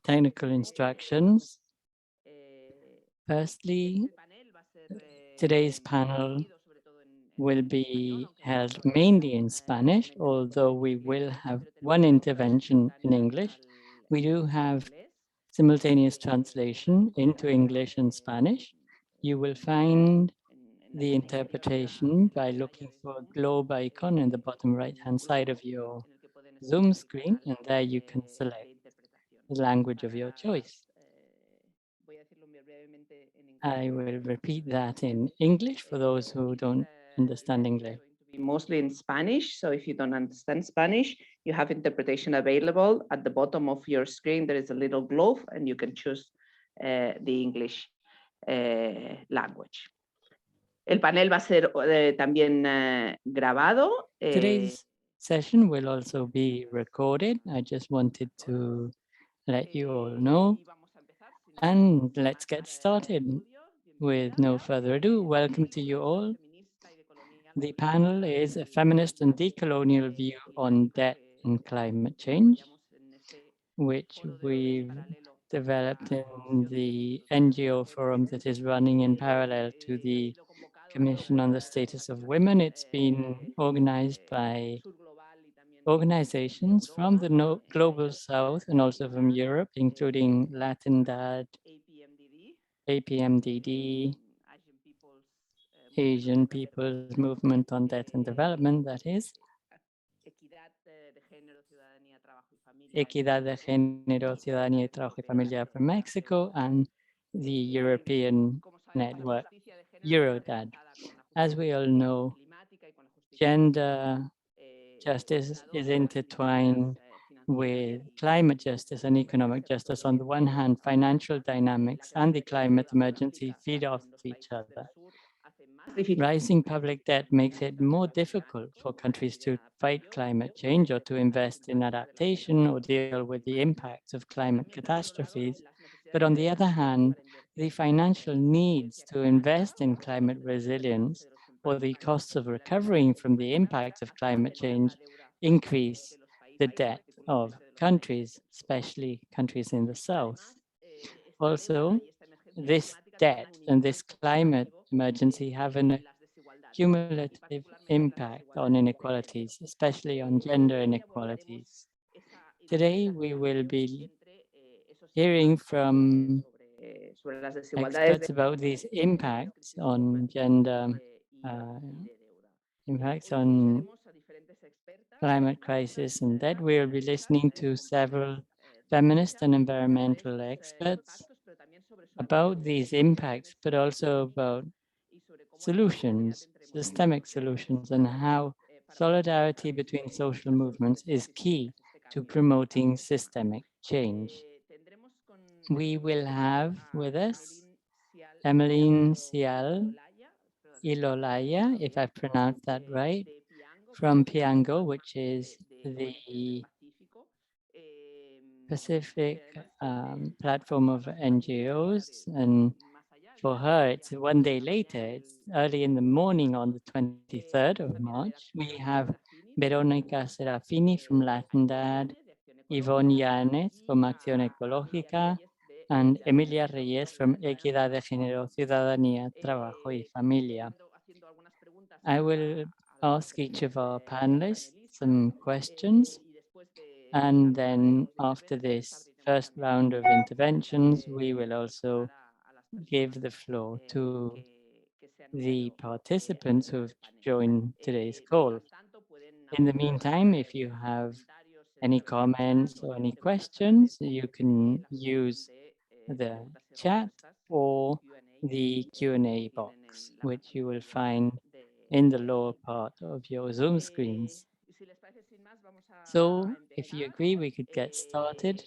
technical instructions. Firstly, today's panel will be held mainly in Spanish, although we will have one intervention in English. We do have simultaneous translation into English and Spanish. You will find the interpretation by looking for a globe icon in the bottom right-hand side of your Zoom screen, and there you can select the language of your choice. I will repeat that in English for those who don't understand English. Mostly in Spanish. So if you don't understand Spanish, you have interpretation available. At the bottom of your screen, there is a little globe and you can choose the English language. El panel va a ser también grabado. Today's session will also be recorded. I just wanted to let you all know. And let's get started. With no further ado, welcome to you all. The panel is a feminist and decolonial view on debt and climate change, which we've developed in the NGO forum that is running in parallel to the Commission on the Status of Women. It's been organized by organizations from the Global South and also from Europe, including Latindad, APMDD, Asian People's Movement on Debt and Development, that is, Equidad de Género, Ciudadanía y Trabajo y Familia from Mexico, and the European network, Eurodad. As we all know, gender justice is intertwined with climate justice and economic justice. On the one hand, financial dynamics and the climate emergency feed off each other. Rising public debt makes it more difficult for countries to fight climate change or to invest in adaptation or deal with the impacts of climate catastrophes. But on the other hand, the financial needs to invest in climate resilience or the costs of recovering from the impacts of climate change increase the debt of countries, especially countries in the South. Also, this debt and this climate emergency have an cumulative impact on inequalities, especially on gender inequalities. Today, we will be hearing from experts about these impacts on gender, impacts on climate crisis and debt. We will be listening to several feminist and environmental experts about these impacts, but also about solutions, systemic solutions, and how solidarity between social movements is key to promoting systemic change. We will have with us Emmeline Cial Ilolaya, if I pronounced that right, from Piango, which is the Pacific platform of NGOs. And for her, it's one day later, it's early in the morning on the 23rd of March. We have Verónica Serafini from Latindad, Yvonne Yanes from Acción Ecológica, and Emilia Reyes from Equidad de Género, Ciudadanía, Trabajo y Familia. I will ask each of our panelists some questions, and then after this first round of interventions, we will also give the floor to the participants who have joined today's call. In the meantime, if you have any comments or any questions, you can use the chat or the Q&A box, which you will find in the lower part of your Zoom screens. So if you agree, we could get started.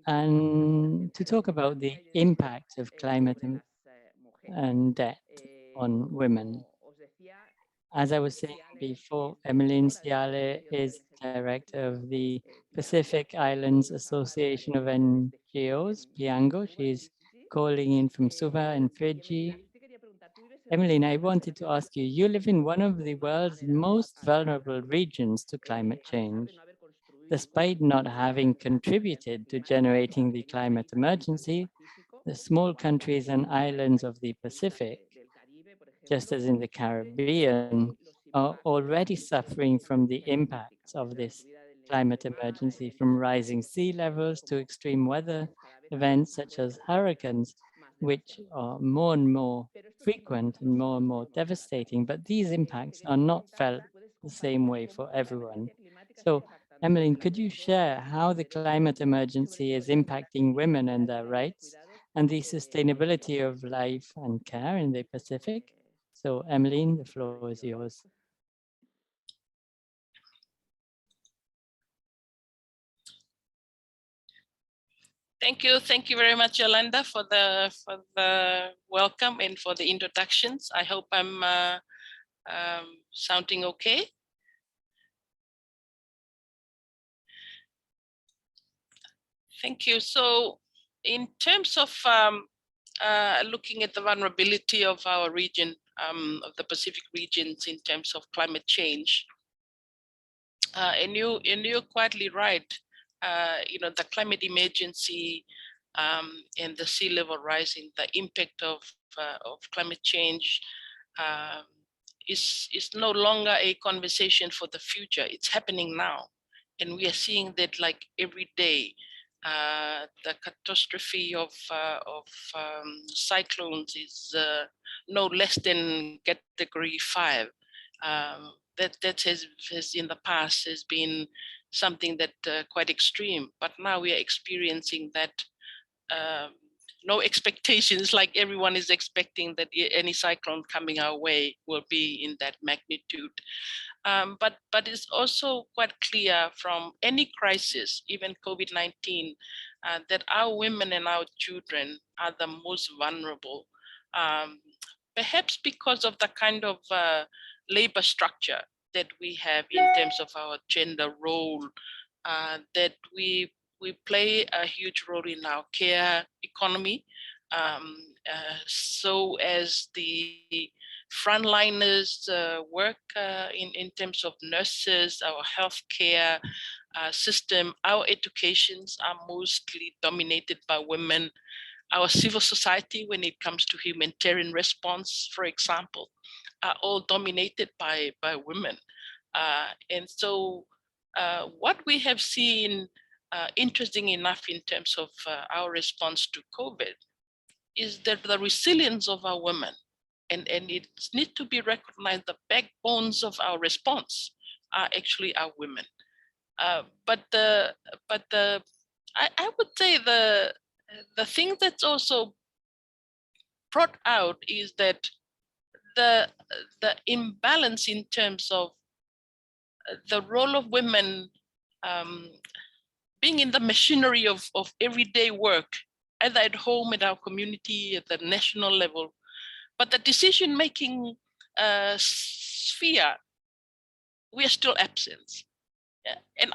And to talk about the impact of climate and debt on women. As I was saying before, Emmeline Ciale is director of the Pacific Islands Association of NGOs, Piango. She's calling in from Suva in Fiji. Emmeline, I wanted to ask you, you live in one of the world's most vulnerable regions to climate change. Despite not having contributed to generating the climate emergency, the small countries and islands of the Pacific, just as in the Caribbean, are already suffering from the impacts of this climate emergency, from rising sea levels to extreme weather events such as hurricanes, which are more and more frequent and more devastating. But these impacts are not felt the same way for everyone. So, Emmeline, could you share how the climate emergency is impacting women and their rights and the sustainability of life and care in the Pacific? So, Emmeline, the floor is yours. Thank you very much, Yolanda, for the welcome and for the introductions. I hope I'm sounding okay. Thank you. So, in terms of looking at the vulnerability of our region, of the Pacific regions, in terms of climate change, and you're quietly right. The climate emergency and the sea level rising, the impact of climate change is no longer a conversation for the future. It's happening now, and we are seeing that like every day. The catastrophe of cyclones is no less than category 5. That has in the past has been something that quite extreme, but now we are experiencing that. No expectations, like everyone is expecting that any cyclone coming our way will be in that magnitude. But it's also quite clear from any crisis, even COVID-19, that our women and our children are the most vulnerable, perhaps because of the kind of labor structure that we have in terms of our gender role, that we play a huge role in our care economy. So as the frontliners work in terms of nurses, our healthcare system, our educations are mostly dominated by women. Our civil society, when it comes to humanitarian response, for example, are all dominated by women. And so what we have seen, interesting enough, in terms of our response to COVID, is that the resilience of our women, and it needs to be recognized, the backbones of our response are actually our women. But I would say the thing that's also brought out is that the imbalance in terms of the role of women being in the machinery of everyday work, either at home, at our community, at the national level, but the decision-making sphere, we are still absent. Yeah. And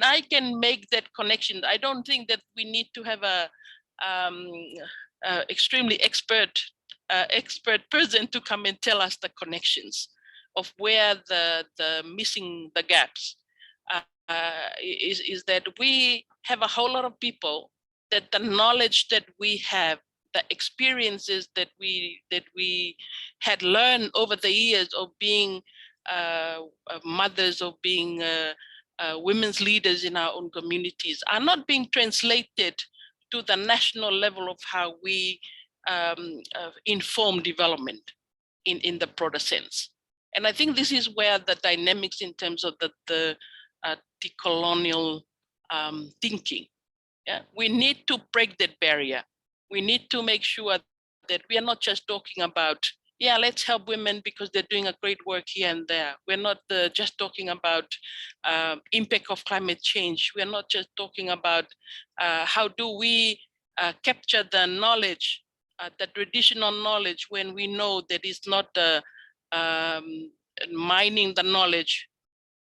I can make that connection. I don't think that we need to have a extremely expert person to come and tell us the connections of where the missing the gaps is that we have a whole lot of people that the knowledge that we have, the experiences that we had learned over the years of being mothers, of being women's leaders in our own communities, are not being translated to the national level of how we inform development in the broader sense. And I think this is where the dynamics in terms of the decolonial thinking, yeah, we need to break that barrier. We need to make sure that we are not just talking about, yeah, let's help women because they're doing a great work here and there. We're not just talking about impact of climate change. We're not just talking about how do we capture the knowledge, the traditional knowledge, when we know that it's not mining the knowledge.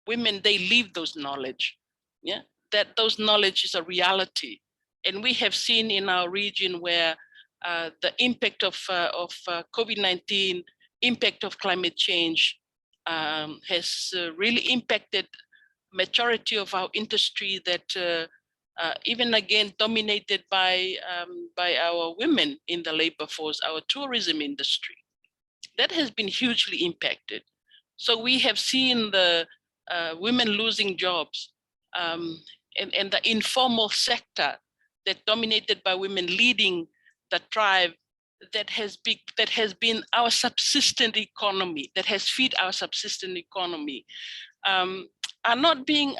Women, they live those knowledge, yeah, that those knowledge is a reality. And we have seen in our region where the impact of COVID-19, impact of climate change has really impacted majority of our industry that even again dominated by our women in the labor force, our tourism industry, that has been hugely impacted. So we have seen the women losing jobs, and the informal sector that dominated by women leading the tribe that has been our subsistent economy, that has fed our subsistent economy, are not being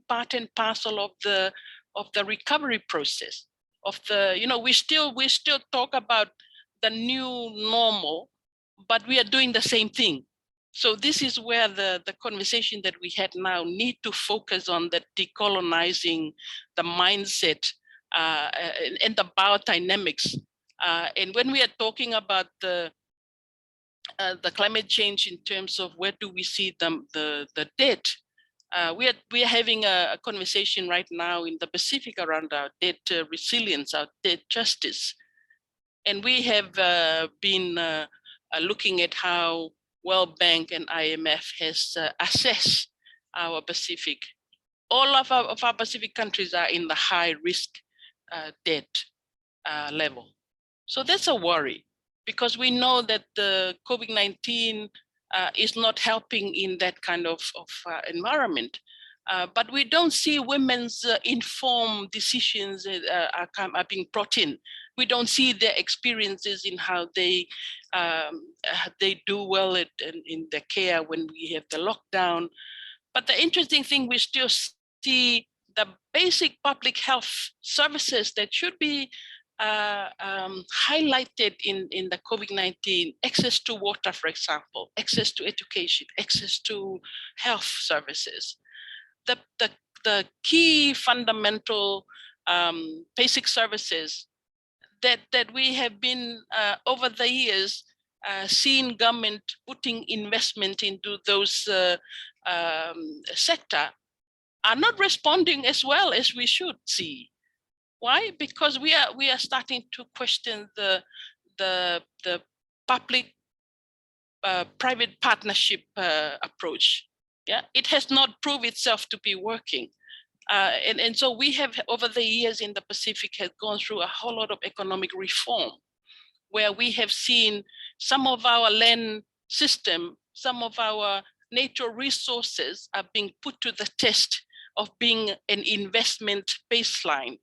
part and parcel of the recovery process. Of the, you know, we still talk about the new normal, but we are doing the same thing. So this is where the conversation that we had now need to focus on the decolonizing the mindset and the biodynamics. And when we are talking about the climate change in terms of where do we see the debt, we are having a conversation right now in the Pacific around our debt resilience, our debt justice. And we have been looking at how World Bank and IMF has assessed our Pacific. All of our Pacific countries are in the high risk debt level. So that's a worry, because we know that the COVID-19 is not helping in that kind of environment. But we don't see women's informed decisions are being brought in. We don't see their experiences in how they do well in the care when we have the lockdown. But the interesting thing, we still see the basic public health services that should be highlighted in the COVID-19, access to water, for example, access to education, access to health services. The key fundamental basic services that we have been over the years seeing government putting investment into those sector are not responding as well as we should see. Why? Because we are starting to question the public private partnership approach. Yeah, it has not proved itself to be working. And so we have, over the years in the Pacific, has gone through a whole lot of economic reform, where we have seen some of our land system, some of our natural resources are being put to the test of being an investment baseline.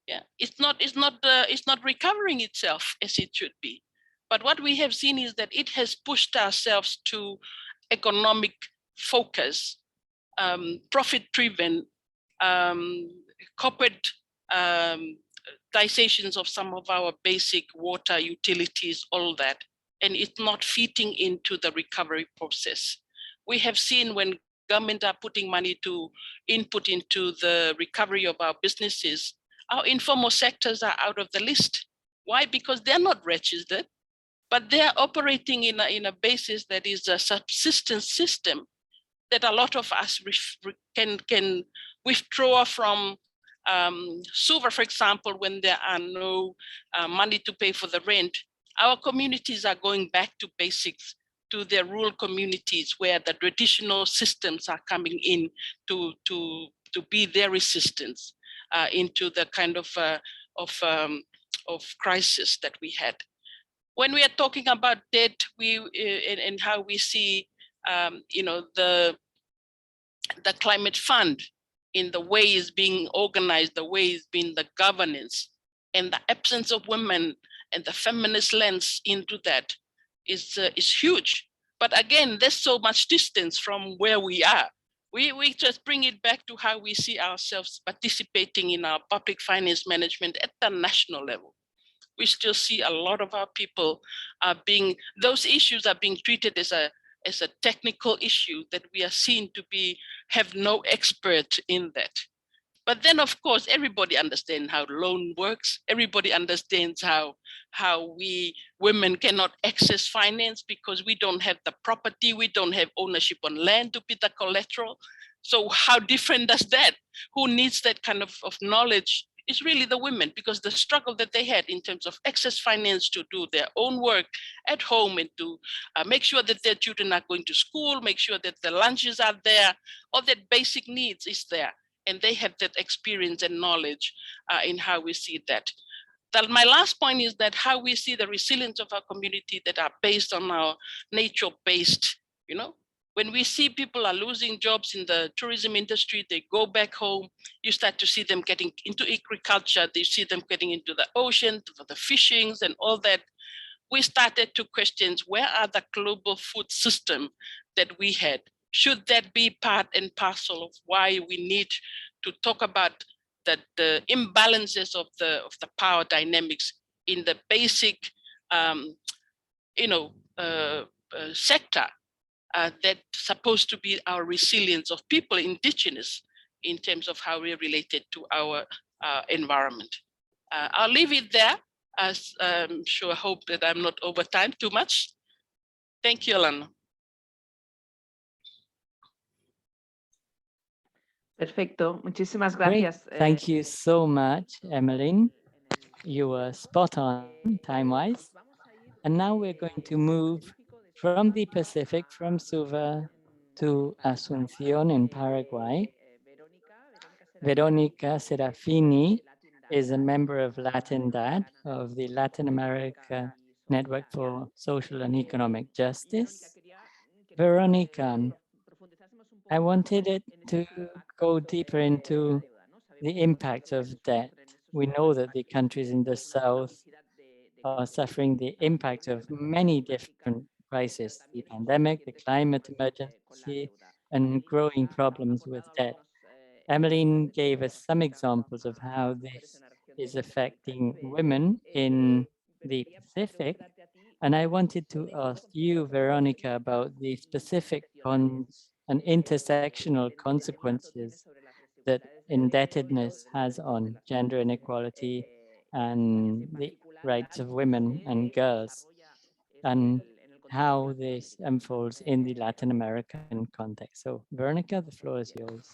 Yeah, it's not recovering itself as it should be. But what we have seen is that it has pushed ourselves to economic focus, profit-driven, corporate taxations of some of our basic water utilities, all that, and it's not fitting into the recovery process. We have seen when government are putting money to input into the recovery of our businesses, our informal sectors are out of the list. Why? Because they're not registered, but they're operating in a basis that is a subsistence system that a lot of us can withdraw from. Suva, for example, when there are no money to pay for the rent, our communities are going back to basics, to their rural communities where the traditional systems are coming in to be their resistance into the kind of crisis that we had. When we are talking about debt, and how we see, the climate fund in the way it's being organized, the way it's been the governance, and the absence of women and the feminist lens into that is huge. But again, there's so much distance from where we are. We just bring it back to how we see ourselves participating in our public finance management at the national level. We still see a lot of our people those issues are being treated as a technical issue that we are seen to have no expert in that. But then, of course, everybody understands how loan works. Everybody understands how we women cannot access finance because we don't have the property, we don't have ownership on land to be the collateral. So how different does that? Who needs that kind of knowledge is really the women, because the struggle that they had in terms of excess finance to do their own work at home and to make sure that their children are going to school, make sure that the lunches are there, all that basic needs is there. And they have that experience and knowledge in how we see that. My last point is that how we see the resilience of our community that are based on our nature-based, when we see people are losing jobs in the tourism industry, they go back home, you start to see them getting into agriculture, they see them getting into the ocean, for the fishings and all that. We started to question, where are the global food system that we had? Should that be part and parcel of why we need to talk about that the imbalances of the power dynamics in the basic sector that's supposed to be our resilience of people, indigenous, in terms of how we're related to our environment. I'll leave it there, as I'm sure, hope that I'm not over time too much. Thank you, Alana. Perfecto, muchísimas Great. gracias. Thank you so much, Emmeline. You were spot on time-wise. And now we're going to move from the Pacific, from Suva to Asunción in Paraguay. Verónica Serafini is a member of Latin DAD, of the Latin America Network for Social and Economic Justice. Veronica, I wanted it to go deeper into the impact of debt. We know that the countries in the South are suffering the impact of many different crises, the pandemic, the climate emergency, and growing problems with debt. Emmeline gave us some examples of how this is affecting women in the Pacific. And I wanted to ask you, Veronica, about the specific and intersectional consequences that indebtedness has on gender inequality and the rights of women and girls, and how this unfolds in the Latin American context. So, Veronica, the floor is yours.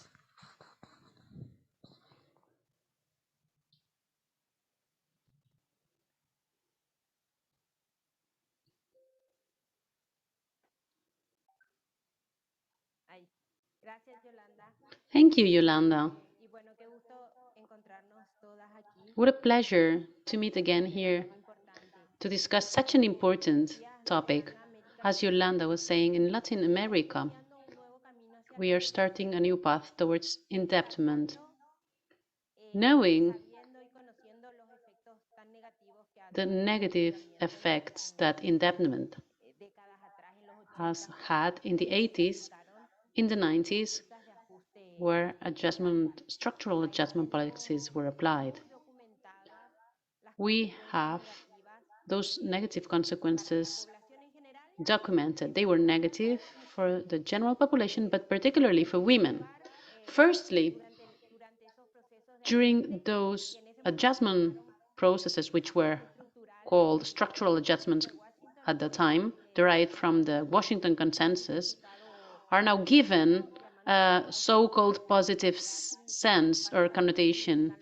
Thank you, Yolanda. What a pleasure to meet again here to discuss such an important topic. As Yolanda was saying, in Latin America, we are starting a new path towards indebtedness, knowing the negative effects that indebtedness has had in the 80s, in the 90s, where structural adjustment policies were applied. We have those negative consequences documented. They were negative for the general population, but particularly for women. Firstly, during those adjustment processes, which were called structural adjustments at the time, derived from the Washington Consensus, are now given a so-called positive sense or connotation.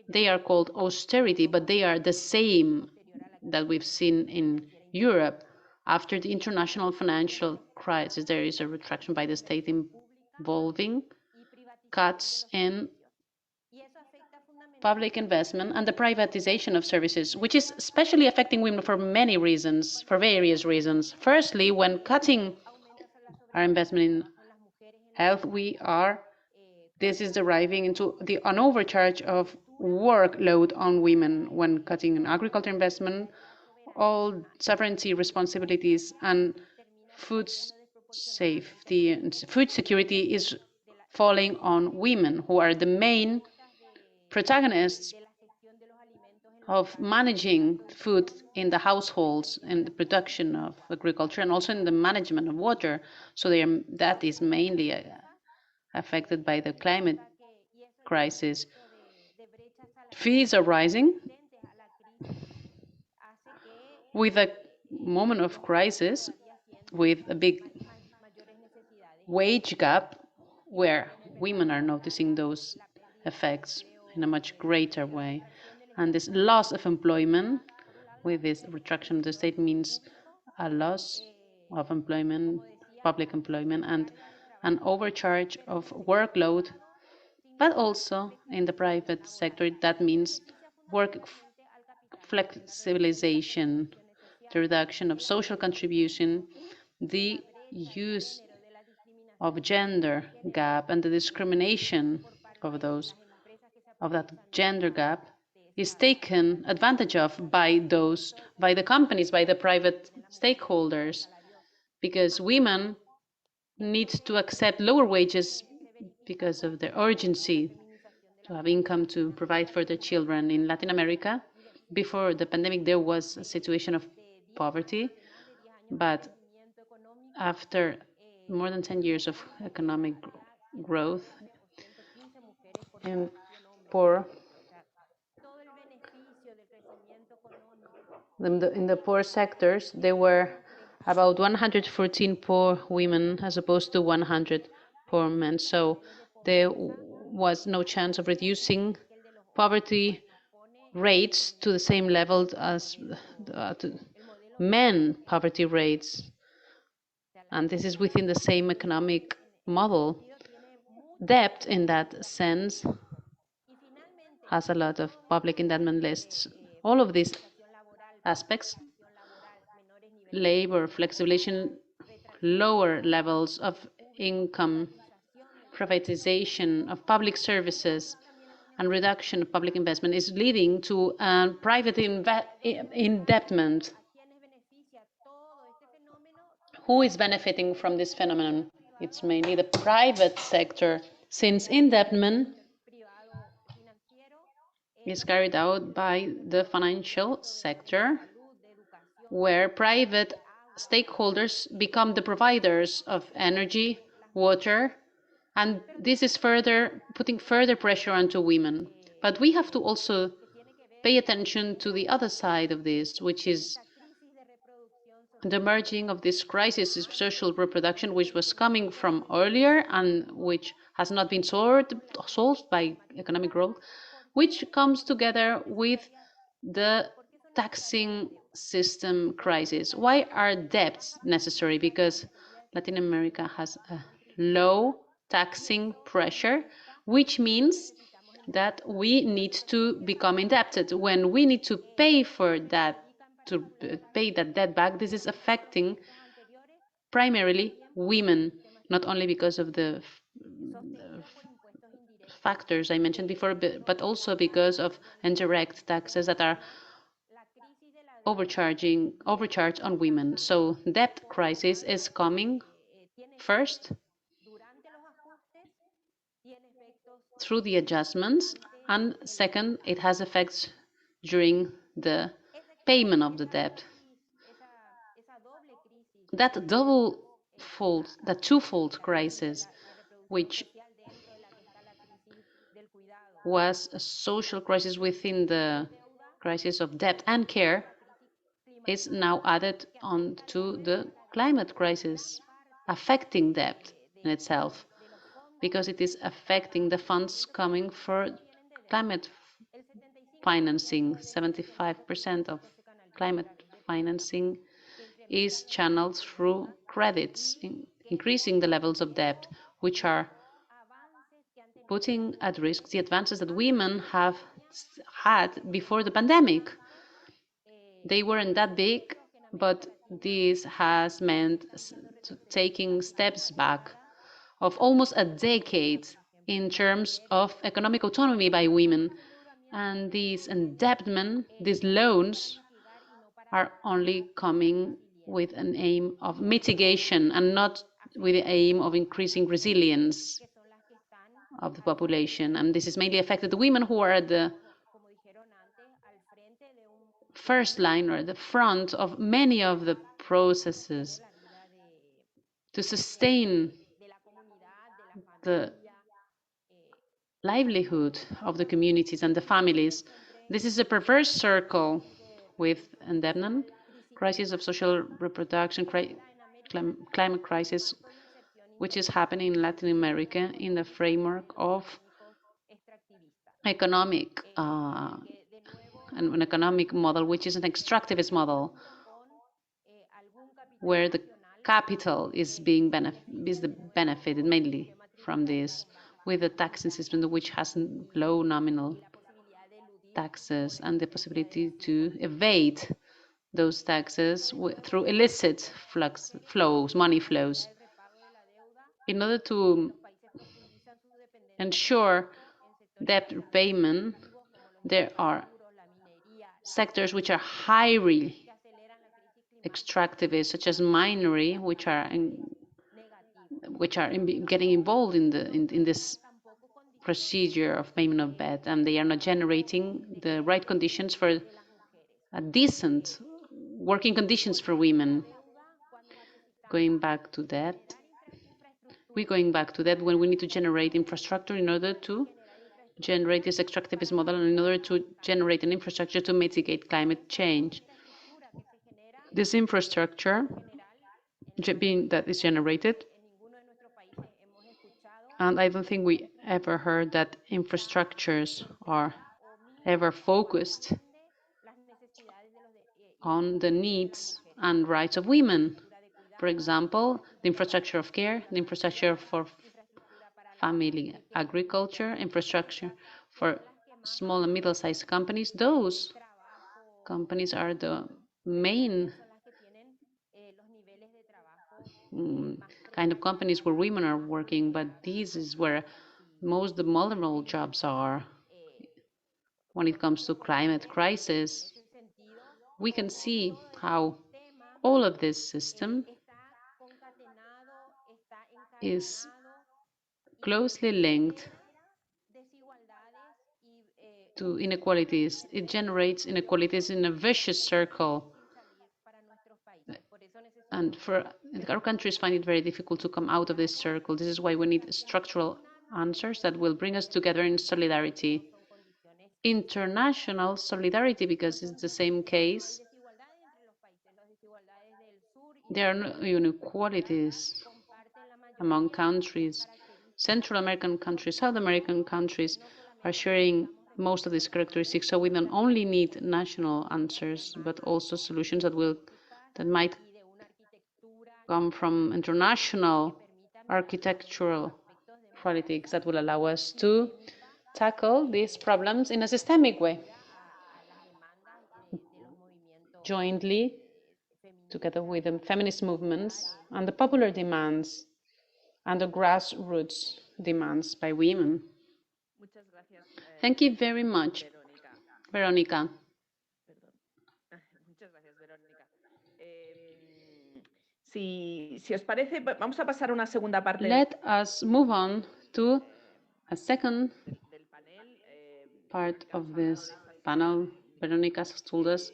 They are called austerity, but they are the same that we've seen in Europe. After the international financial crisis, there is a retraction by the state involving cuts in public investment and the privatization of services, which is especially affecting women for many reasons, for various reasons. Firstly, when cutting our investment in health, this is deriving into an overcharge of workload on women. When cutting in agriculture investment, all sovereignty responsibilities and food safety and food security is falling on women, who are the main protagonists of managing food in the households, in the production of agriculture, and also in the management of water. So that is mainly affected by the climate crisis. Fees are rising with a moment of crisis, with a big wage gap, where women are noticing those effects. in a much greater way. And this loss of employment with this retraction of the state means a loss of employment, public employment, and an overcharge of workload, but also in the private sector, that means work flexibilization, the reduction of social contribution, the use of gender gap and the discrimination of those of that gender gap is taken advantage of by the companies, by the private stakeholders, because women need to accept lower wages because of the urgency to have income to provide for their children. In Latin America, before the pandemic, there was a situation of poverty, but after more than 10 years of economic growth and poor, in the poor sectors, there were about 114 poor women as opposed to 100 poor men. So there was no chance of reducing poverty rates to the same level as men poverty rates. And this is within the same economic model. Debt, in that sense, has a lot of public indebtedness lists. All of these aspects, labor flexibilization, lower levels of income, privatization of public services, and reduction of public investment is leading to private indebtedness. Who is benefiting from this phenomenon? It's mainly the private sector, since indebtedness is carried out by the financial sector, where private stakeholders become the providers of energy, water, and this is further putting further pressure onto women. But we have to also pay attention to the other side of this, which is the merging of this crisis of social reproduction, which was coming from earlier and which has not been solved by economic growth, which comes together with the taxing system crisis. Why are debts necessary? Because Latin America has a low taxing pressure, which means that we need to become indebted. When we need to pay for that, to pay that debt back, this is affecting primarily women, not only because of the factors I mentioned before, but also because of indirect taxes that are overcharged on women. So debt crisis is coming first through the adjustments, and second, it has effects during the payment of the debt. That twofold crisis, which was a social crisis within the crisis of debt and care, is now added on to the climate crisis, affecting debt in itself, because it is affecting the funds coming for climate financing. 75% of climate financing is channeled through credits, increasing the levels of debt, which are putting at risk the advances that women have had before the pandemic. They weren't that big, but this has meant taking steps back of almost a decade in terms of economic autonomy by women. And these indebtedness, these loans, are only coming with an aim of mitigation and not with the aim of increasing resilience of the population. And this is mainly affected the women who are at the first line or the front of many of the processes to sustain the livelihood of the communities and the families. This is a perverse circle with indebtedness, crisis of social reproduction, climate crisis, which is happening in Latin America in the framework of economic an economic model which is an extractivist model where the capital is benefited mainly from this, with a taxing system which has low nominal taxes and the possibility to evade those taxes through illicit flows, money flows. In order to ensure debt repayment, there are sectors which are highly extractivist, such as minery, which are getting involved in this procedure of payment of debt, and they are not generating the right conditions for a decent working conditions for women. Going back to that, we're going back to that when we need to generate infrastructure in order to generate this extractivist model and in order to generate an infrastructure to mitigate climate change. This infrastructure that is generated, and I don't think we ever heard that infrastructures are ever focused on the needs and rights of women. For example, the infrastructure of care, the infrastructure for family agriculture, infrastructure for small and middle-sized companies. Those companies are the main kind of companies where women are working, but this is where most the vulnerable jobs are. When it comes to climate crisis, we can see how all of this system is closely linked to inequalities. It generates inequalities in a vicious circle. And our countries find it very difficult to come out of this circle. This is why we need structural answers that will bring us together in solidarity. International solidarity, because it's the same case. There are no inequalities among countries. Central American countries, South American countries are sharing most of these characteristics. So we don't only need national answers, but also solutions that might come from international architectural politics that will allow us to tackle these problems in a systemic way, jointly, together with the feminist movements and the popular demands and the grassroots demands by women. Thank you very much, Veronica. Si os parece, vamos a pasar a una segunda parte. Let us move on to a second part of this panel. Veronica has told us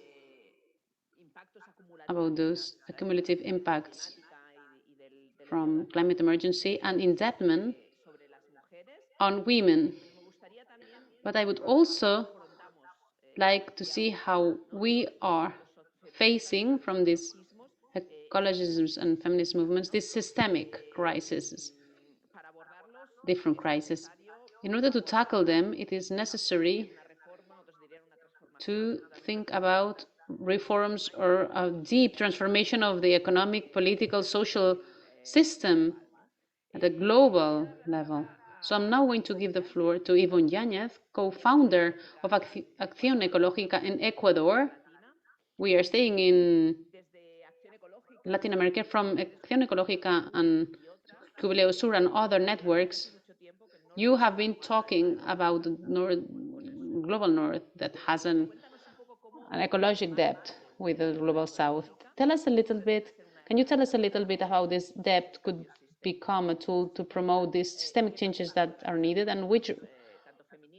about those accumulative impacts from climate emergency and indebtedness on women. But I would also like to see how we are facing from these ecologisms and feminist movements these systemic crises, different crises. In order to tackle them, it is necessary to think about reforms or a deep transformation of the economic, political, social system at a global level. So I'm now going to give the floor to Ivonne Yáñez, co-founder of Acción Ecológica in Ecuador. We are staying in Latin America from Acción Ecológica and Jubileo Sur and other networks. You have been talking about the global north that has an ecological debt with the global south. Tell us a little bit, can you tell us a little bit how this debt could become a tool to promote these systemic changes that are needed, and which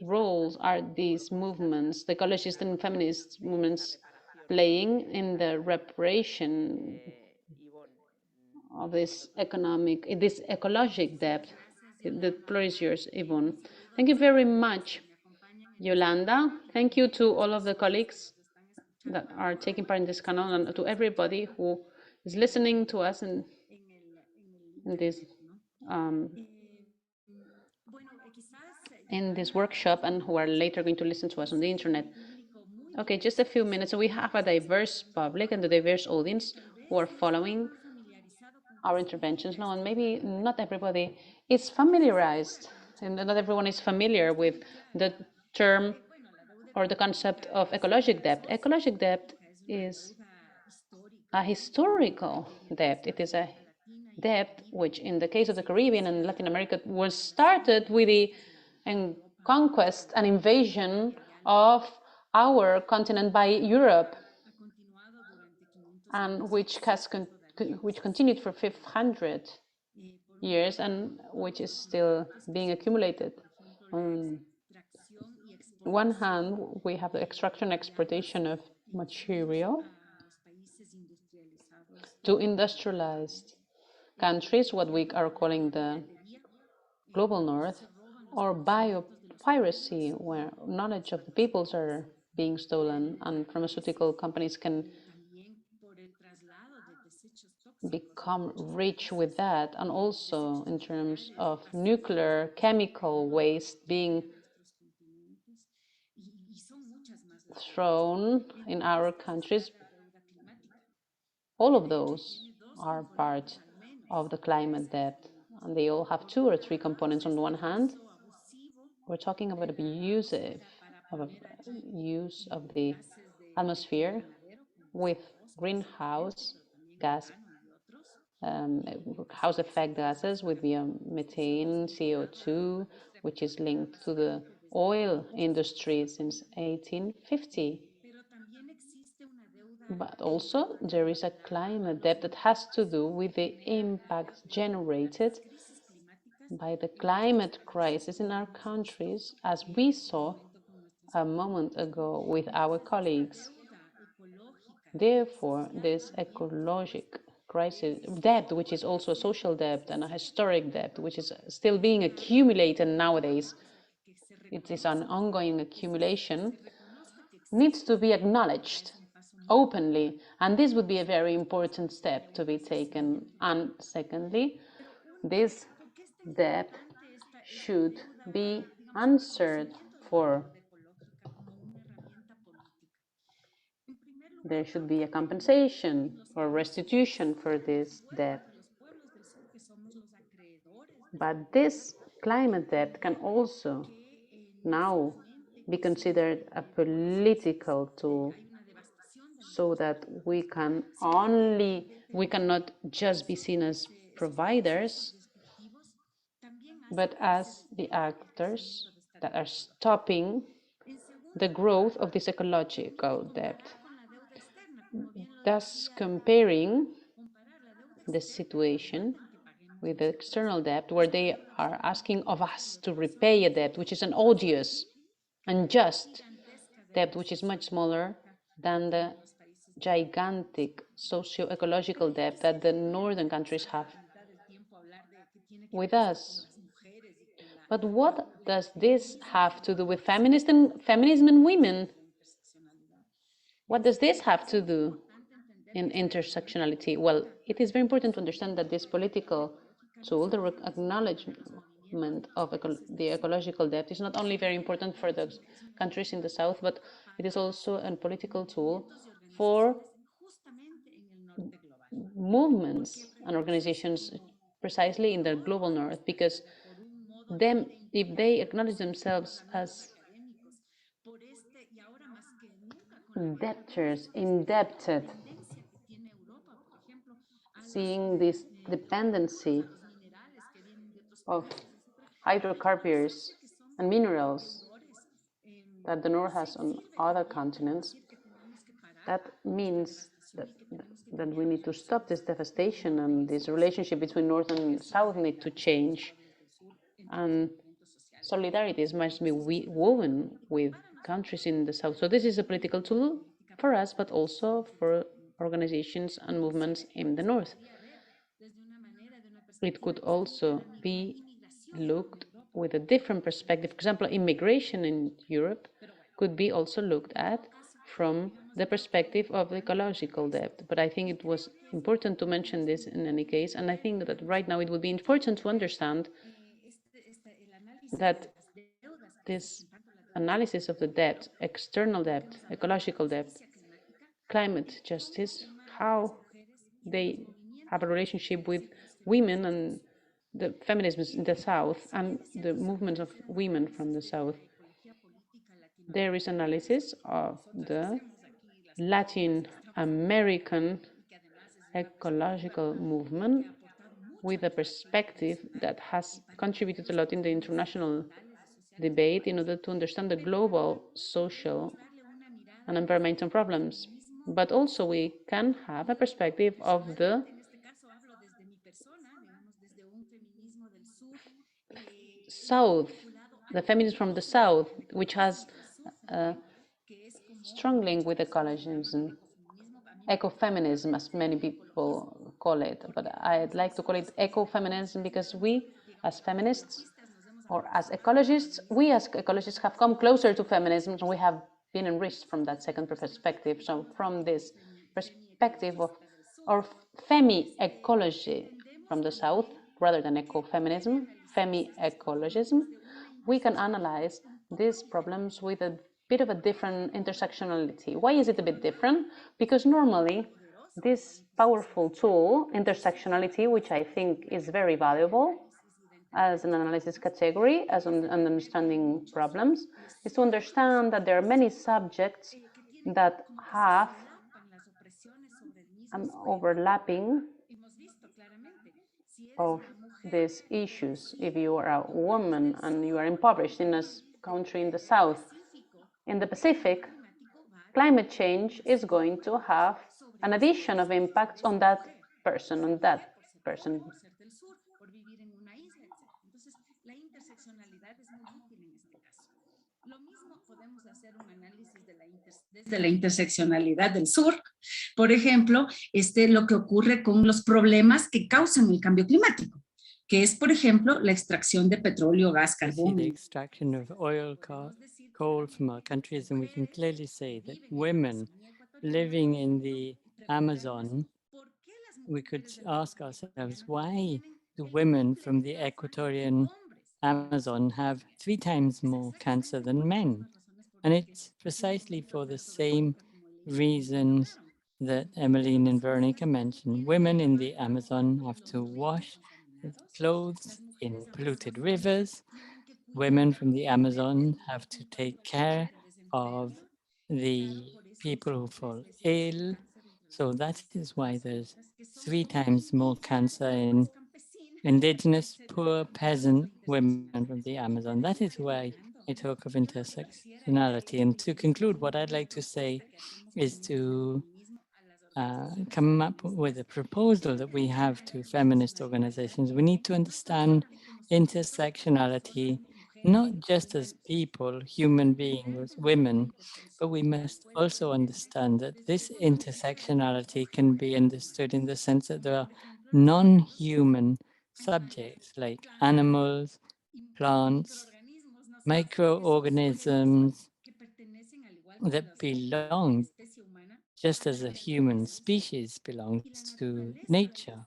roles are these movements, the ecologist and feminist movements, playing in the reparation of this ecologic debt? The floor is yours, Yvonne. Thank you very much, Yolanda. Thank you to all of the colleagues that are taking part in this canal and to everybody who is listening to us in this in this workshop and who are later going to listen to us on the internet. Okay, just a few minutes. We have a diverse public and a diverse audience who are following our interventions now, and maybe not everybody is familiarized, and not everyone is familiar with the term or the concept of ecologic debt. Ecologic debt is a historical debt. It is a debt which, in the case of the Caribbean and Latin America, was started with the conquest and invasion of our continent by Europe, and which continued for 500 years and which is still being accumulated. On one hand, we have the extraction and exportation of material to industrialized countries, what we are calling the global north, or biopiracy, where knowledge of the peoples are being stolen and pharmaceutical companies can become rich with that, and also in terms of nuclear chemical waste being thrown in our countries. All of those are part of the climate debt, and they all have two or three components. On the one hand, we're talking about abusive use of the atmosphere with greenhouse gas house effect gases, with the methane, CO2, which is linked to the oil industry since 1850. But also there is a climate debt that has to do with the impacts generated by the climate crisis in our countries, as we saw a moment ago with our colleagues. Therefore, this ecologic crisis debt, which is also a social debt and a historic debt, which is still being accumulated nowadays, it is an ongoing accumulation, needs to be acknowledged openly, and this would be a very important step to be taken. And secondly, this debt should be answered for. There should be a compensation or restitution for this debt. But this climate debt can also now be considered a political tool, so that we cannot just be seen as providers, but as the actors that are stopping the growth of this ecological debt. Thus, comparing the situation with the external debt, where they are asking of us to repay a debt which is an odious, unjust debt, which is much smaller than the gigantic socio-ecological debt that the northern countries have with us. But what does this have to do with feminism and women? What does this have to do in intersectionality? Well, it is very important to understand that this political tool, the acknowledgement of the ecological debt, is not only very important for the countries in the south, but it is also a political tool for movements and organizations precisely in the global north, because if they acknowledge themselves as debtors, indebted, seeing this dependency of hydrocarbons and minerals that the North has on other continents, that means that we need to stop this devastation, and this relationship between North and South need to change. And solidarity must be woven with countries in the South. So this is a political tool for us, but also for organizations and movements in the North. It could also be looked with a different perspective. For example, immigration in Europe could be also looked at from the perspective of ecological debt. But I think it was important to mention this in any case, and I think that right now it would be important to understand that this analysis of the debt, external debt, ecological debt, climate justice, how they have a relationship with women and the feminism in the South and the movement of women from the South. There is analysis of the Latin American ecological movement with a perspective that has contributed a lot in the international debate in order to understand the global social and environmental problems. But also we can have a perspective of the South, the feminism from the South, which has a strong link with ecologism, ecofeminism, as many people call it. But I'd like to call it ecofeminism because we, as feminists, or as ecologists, have come closer to feminism, and we have been enriched from that second perspective. So from this perspective of femi-ecology from the South, rather than ecofeminism, femi-ecologism, we can analyze these problems with a bit of a different intersectionality. Why is it a bit different? Because normally this powerful tool, intersectionality, which I think is very valuable as an analysis category, as an understanding problems, is to understand that there are many subjects that have an overlapping of these issues. If you are a woman and you are impoverished in a country in the South, in the Pacific, climate change is going to have an addition of impacts on that person, de la interseccionalidad del sur, por ejemplo, lo que ocurre con los problemas que causan el cambio climático, que es, por ejemplo, la extracción de petróleo, gas, carbón. The extraction of oil, coal from our countries, and we can clearly say that women living in the Amazon, we could ask ourselves, why do women from the Equatorian Amazon have 3 times more cancer than men? And it's precisely for the same reasons that Emmeline and Veronica mentioned. Women in the Amazon have to wash clothes in polluted rivers. Women from the Amazon have to take care of the people who fall ill. So that is why there's 3 times more cancer in indigenous, poor, peasant women from the Amazon. That is why I talk of intersectionality. And to conclude, what I'd like to say is to come up with a proposal that we have to feminist organizations. We need to understand intersectionality, not just as people, human beings, women, but we must also understand that this intersectionality can be understood in the sense that there are non-human subjects like animals, plants, microorganisms that belong just as a human species belongs to nature.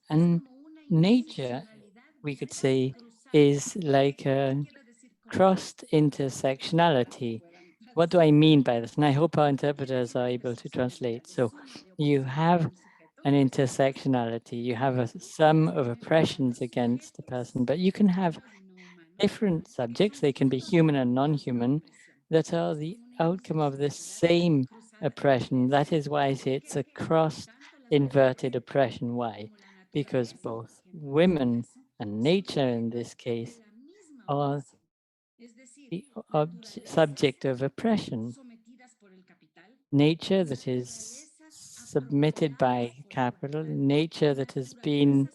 And nature, we could say, is like a crossed intersectionality. What do I mean by this? And I hope our interpreters are able to translate. So you have an intersectionality, you have a sum of oppressions against a person, but you can have different subjects, they can be human and non-human, that are the outcome of the same oppression. That is why I say it's a crossed inverted oppression. Why? Because both women and nature in this case are the subject of oppression. Nature that is submitted by capital, nature that has been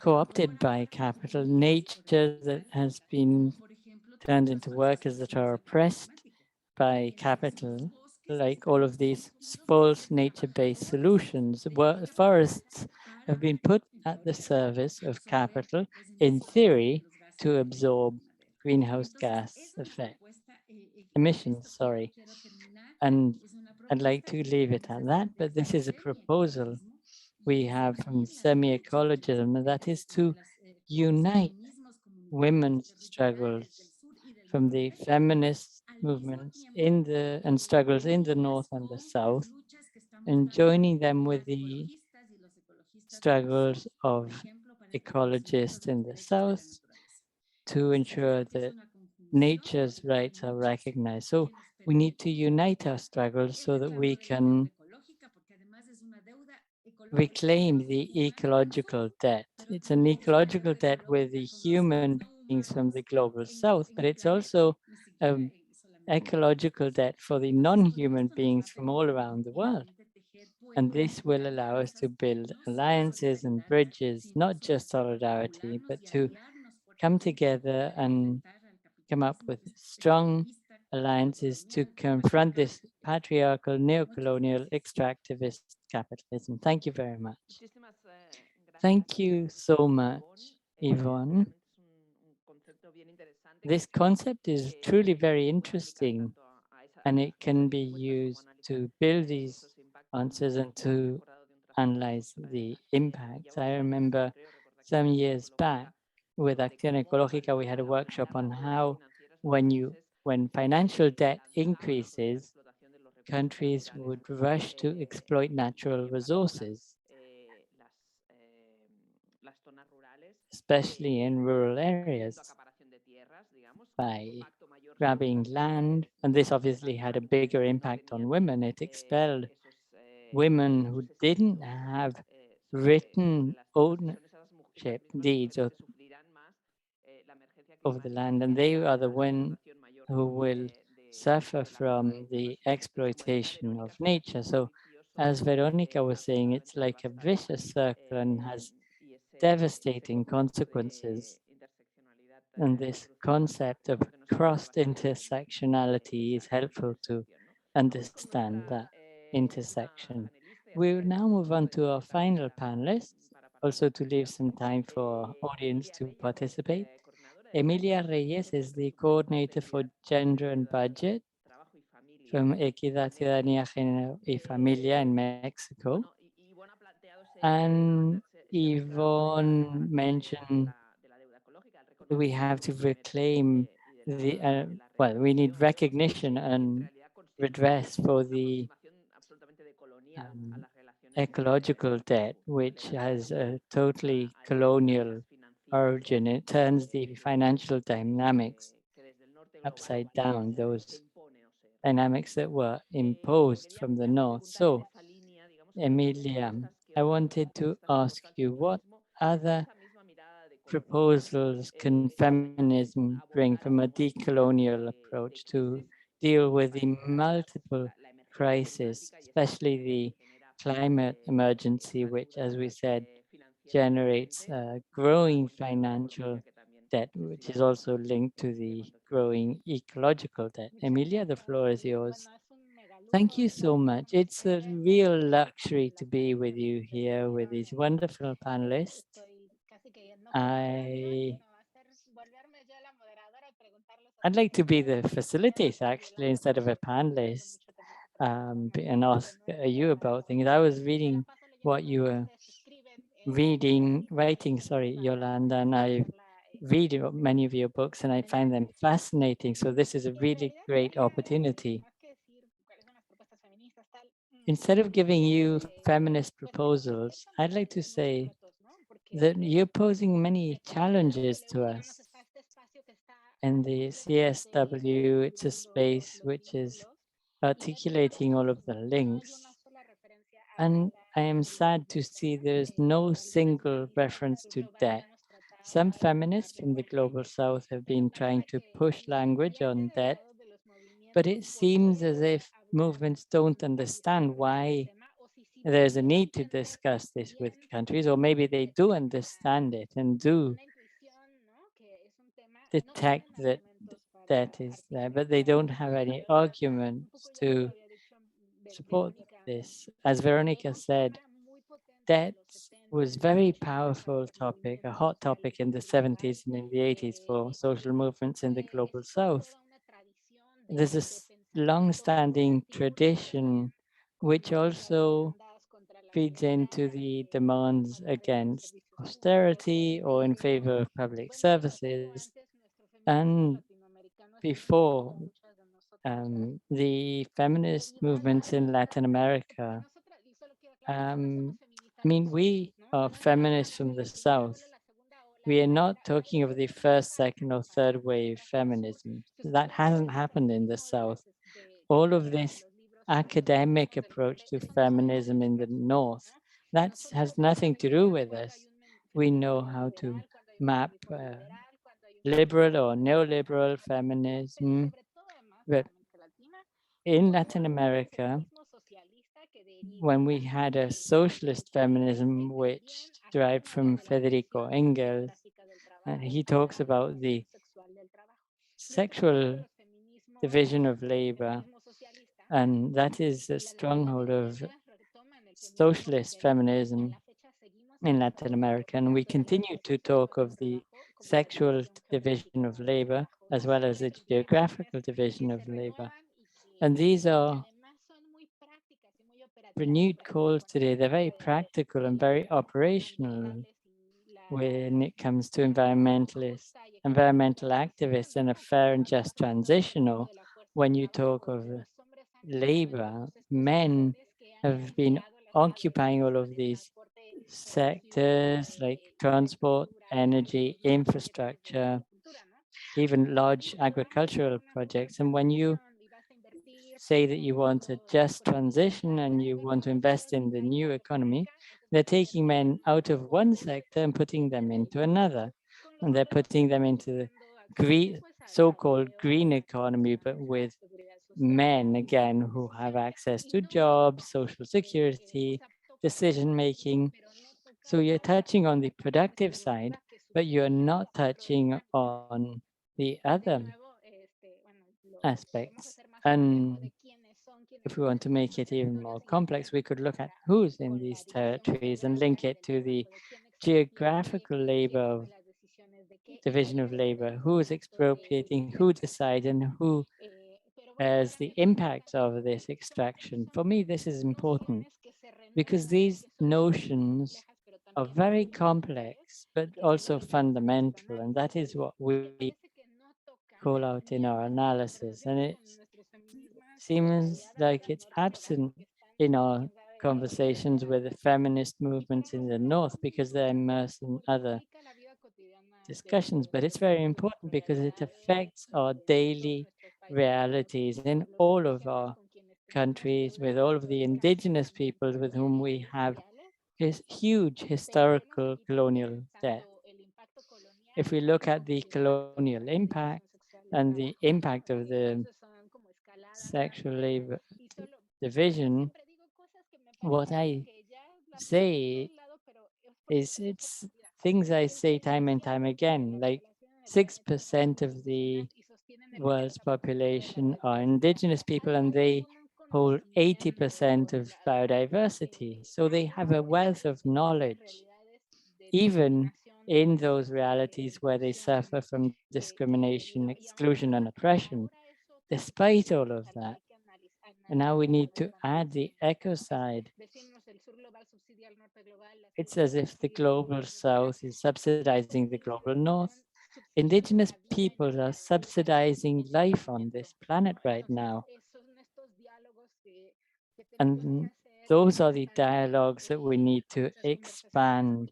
co-opted by capital, nature that has been turned into workers that are oppressed by capital, like all of these false nature-based solutions. Forests have been put at the service of capital, in theory, to absorb greenhouse gas emissions, And I'd like to leave it at that, but this is a proposal we have from semi-ecologism, and that is to unite women's struggles from the feminist movements and struggles in the North and the South, and joining them with the struggles of ecologists in the South to ensure that nature's rights are recognized. So we need to unite our struggles so that we can reclaim the ecological debt. It's an ecological debt with the human beings from the global South, but it's also an ecological debt for the non-human beings from all around the world. And this will allow us to build alliances and bridges, not just solidarity, but to come together and come up with strong alliances to confront this patriarchal, neocolonial, extractivist capitalism. Thank you very much. Thank you so much, Yvonne. This concept is truly very interesting, and it can be used to build these answers and to analyze the impacts. I remember some years back with Acción Ecológica, we had a workshop on how when financial debt increases, countries would rush to exploit natural resources, especially in rural areas, by grabbing land. And this obviously had a bigger impact on women. It expelled women who didn't have written ownership deeds of the land, and they are the one who will suffer from the exploitation of nature. So as Veronica was saying, it's like a vicious circle and has devastating consequences. And this concept of crossed intersectionality is helpful to understand that intersection. We will now move on to our final panelists, also to leave some time for our audience to participate. Emilia Reyes is the coordinator for Gender and Budget from Equidad, Ciudadanía, Género y Familia in Mexico. And Yvonne mentioned we have to reclaim the, we need recognition and redress for the ecological debt, which has a totally colonial origin. It turns the financial dynamics upside down, those dynamics that were imposed from the north. So, Emilia, I wanted to ask you, what other proposals can feminism bring from a decolonial approach to deal with the multiple crises, especially the climate emergency, which, as we said, generates growing financial debt, which is also linked to the growing ecological debt. Emilia, the floor is yours. Thank you so much. It's a real luxury to be with you here with these wonderful panelists. I'd like to be the facilitator actually instead of a panelist and ask you about things. I was reading what you were writing, sorry, Yolanda, and I read many of your books and I find them fascinating. So this is a really great opportunity. Instead of giving you feminist proposals, I'd like to say that you're posing many challenges to us. And the CSW, it's a space which is articulating all of the links. And I am sad to see there's no single reference to debt. Some feminists from the global south have been trying to push language on debt, but it seems as if movements don't understand why there's a need to discuss this with countries, or maybe they do understand it and do detect that that is there, but they don't have any arguments to support this. As Veronica said, debt was very powerful topic, a hot topic in the 70s and in the 80s for social movements in the global south. There's a long-standing tradition which also feeds into the demands against austerity or in favor of public services. And before the feminist movements in Latin America. I mean, we are feminists from the South. We are not talking of the first, second, or third wave feminism. That hasn't happened in the South. All of this academic approach to feminism in the North, that has nothing to do with us. We know how to map liberal or neoliberal feminism, but in Latin America, when we had a socialist feminism, which derived from Federico Engels, and he talks about the sexual division of labor, and that is a stronghold of socialist feminism in Latin America. And we continue to talk of the sexual division of labor as well as the geographical division of labor. And these are renewed calls today. They're very practical and very operational when it comes to environmental activists and a fair and just transitional. When you talk of labor, men have been occupying all of these sectors like transport, energy, infrastructure, even large agricultural projects. And when you say that you want a just transition and you want to invest in the new economy, they're taking men out of one sector and putting them into another. And they're putting them into the green, so-called green economy, but with men, again, who have access to jobs, social security, decision-making. So you're touching on the productive side, but you're not touching on the other aspects. And if we want to make it even more complex, we could look at who's in these territories and link it to the geographical labor of division of labor, who is expropriating, who decides, and who bears the impact of this extraction. For me, this is important because these notions are very complex, but also fundamental, and that is what we call out in our analysis. And it seems like it's absent in our conversations with the feminist movements in the North because they're immersed in other discussions, but it's very important because it affects our daily realities in all of our countries with all of the indigenous peoples with whom we have this huge historical colonial debt. If we look at the colonial impact and the impact of the sexual labor division, what I say is it's things I say time and time again, like 6% of the world's population are indigenous people and they hold 80% of biodiversity. So they have a wealth of knowledge, even in those realities where they suffer from discrimination, exclusion, and oppression. Despite all of that, and now we need to add the eco side. It's as if the global south is subsidizing the global north. Indigenous peoples are subsidizing life on this planet right now. And those are the dialogues that we need to expand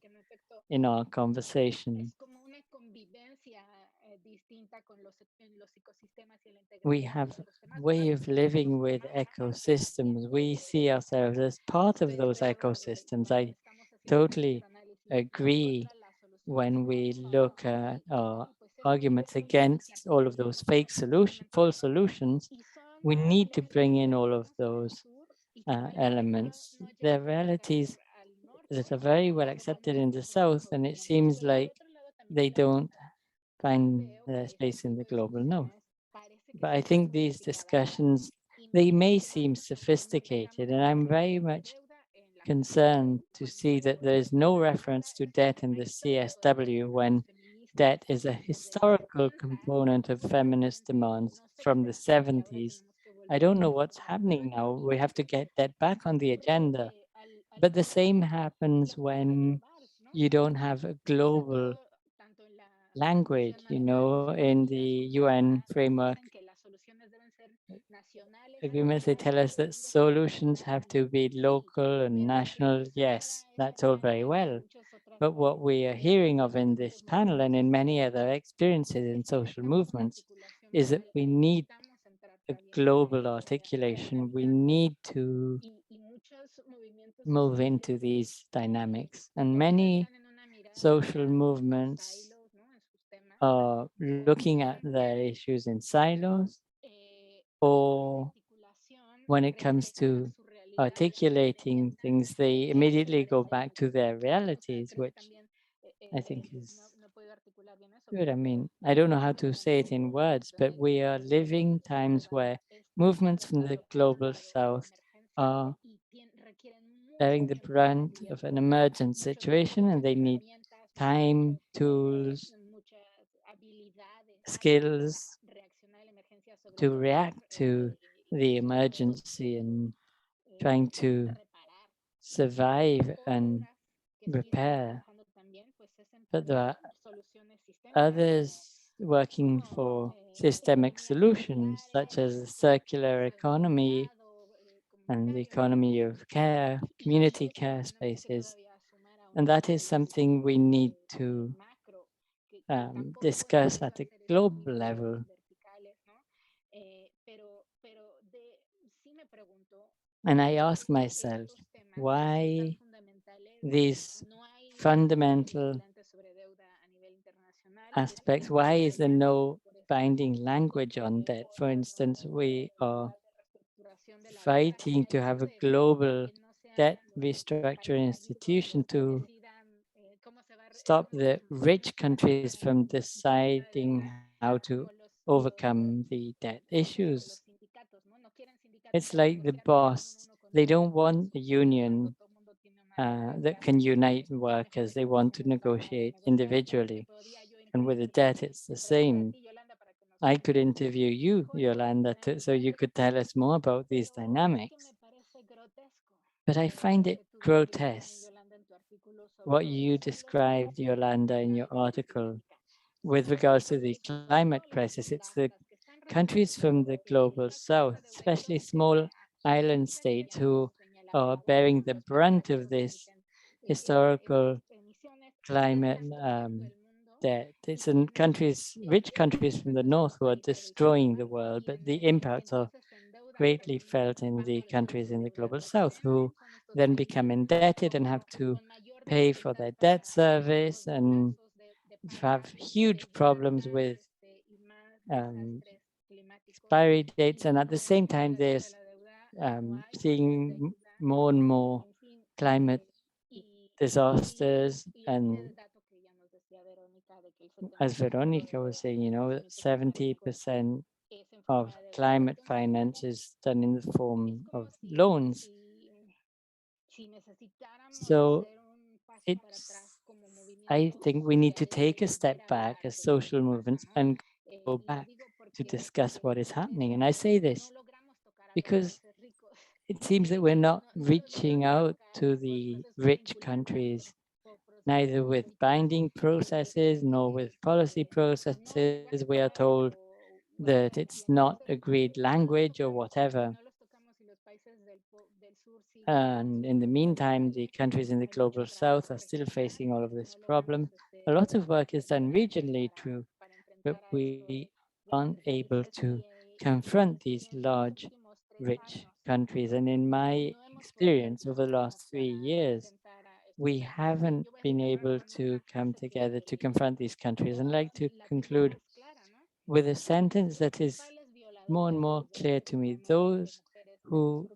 in our conversation. We have a way of living with ecosystems. We see ourselves as part of those ecosystems. I totally agree when we look at our arguments against all of those fake solutions, false solutions. We need to bring in all of those elements. They're realities that are very well accepted in the South, and it seems like they don't find their space in the global North. But I think these discussions, they may seem sophisticated, and I'm very much concerned to see that there is no reference to debt in the CSW when debt is a historical component of feminist demands from the 70s. I don't know what's happening now. We have to get that back on the agenda. But the same happens when you don't have a global language, in the UN framework agreements, they tell us that solutions have to be local and national. Yes, that's all very well. But what we are hearing of in this panel and in many other experiences in social movements is that we need a global articulation. We need to move into these dynamics. And many social movements are looking at their issues in silos, or when it comes to articulating things, they immediately go back to their realities, which I think is good. I mean, I don't know how to say it in words, but we are living times where movements from the global south are bearing the brunt of an emergent situation, and they need time, tools, skills to react to the emergency and trying to survive and repair. But there are others working for systemic solutions, such as the circular economy and the economy of care, community care spaces. And that is something we need to discuss at a global level. And I ask myself, why these fundamental aspects, why is there no binding language on debt? For instance, we are fighting to have a global debt restructuring institution to stop the rich countries from deciding how to overcome the debt issues. It's like the boss, they don't want a union that can unite workers. They want to negotiate individually. And with the debt, it's the same. I could interview you, Yolanda, so you could tell us more about these dynamics. But I find it grotesque what you described, Yolanda, in your article with regards to the climate crisis. It's the countries from the global south, especially small island states, who are bearing the brunt of this historical climate debt. It's in countries, rich countries from the north, who are destroying the world, but the impacts are greatly felt in the countries in the global south, who then become indebted and have to pay for their debt service and have huge problems with expiry dates. And at the same time, there's seeing more and more climate disasters. And as Veronica was saying, 70% of climate finance is done in the form of loans. So I think we need to take a step back as social movements and go back to discuss what is happening. And I say this because it seems that we're not reaching out to the rich countries, neither with binding processes nor with policy processes. We are told that it's not agreed language or whatever. And in the meantime, the countries in the global south are still facing all of this problem. A lot of work is done regionally too, but we aren't able to confront these large, rich countries. And in my experience over the last 3 years, we haven't been able to come together to confront these countries. And I'd like to conclude with a sentence that is more and more clear to me. Those who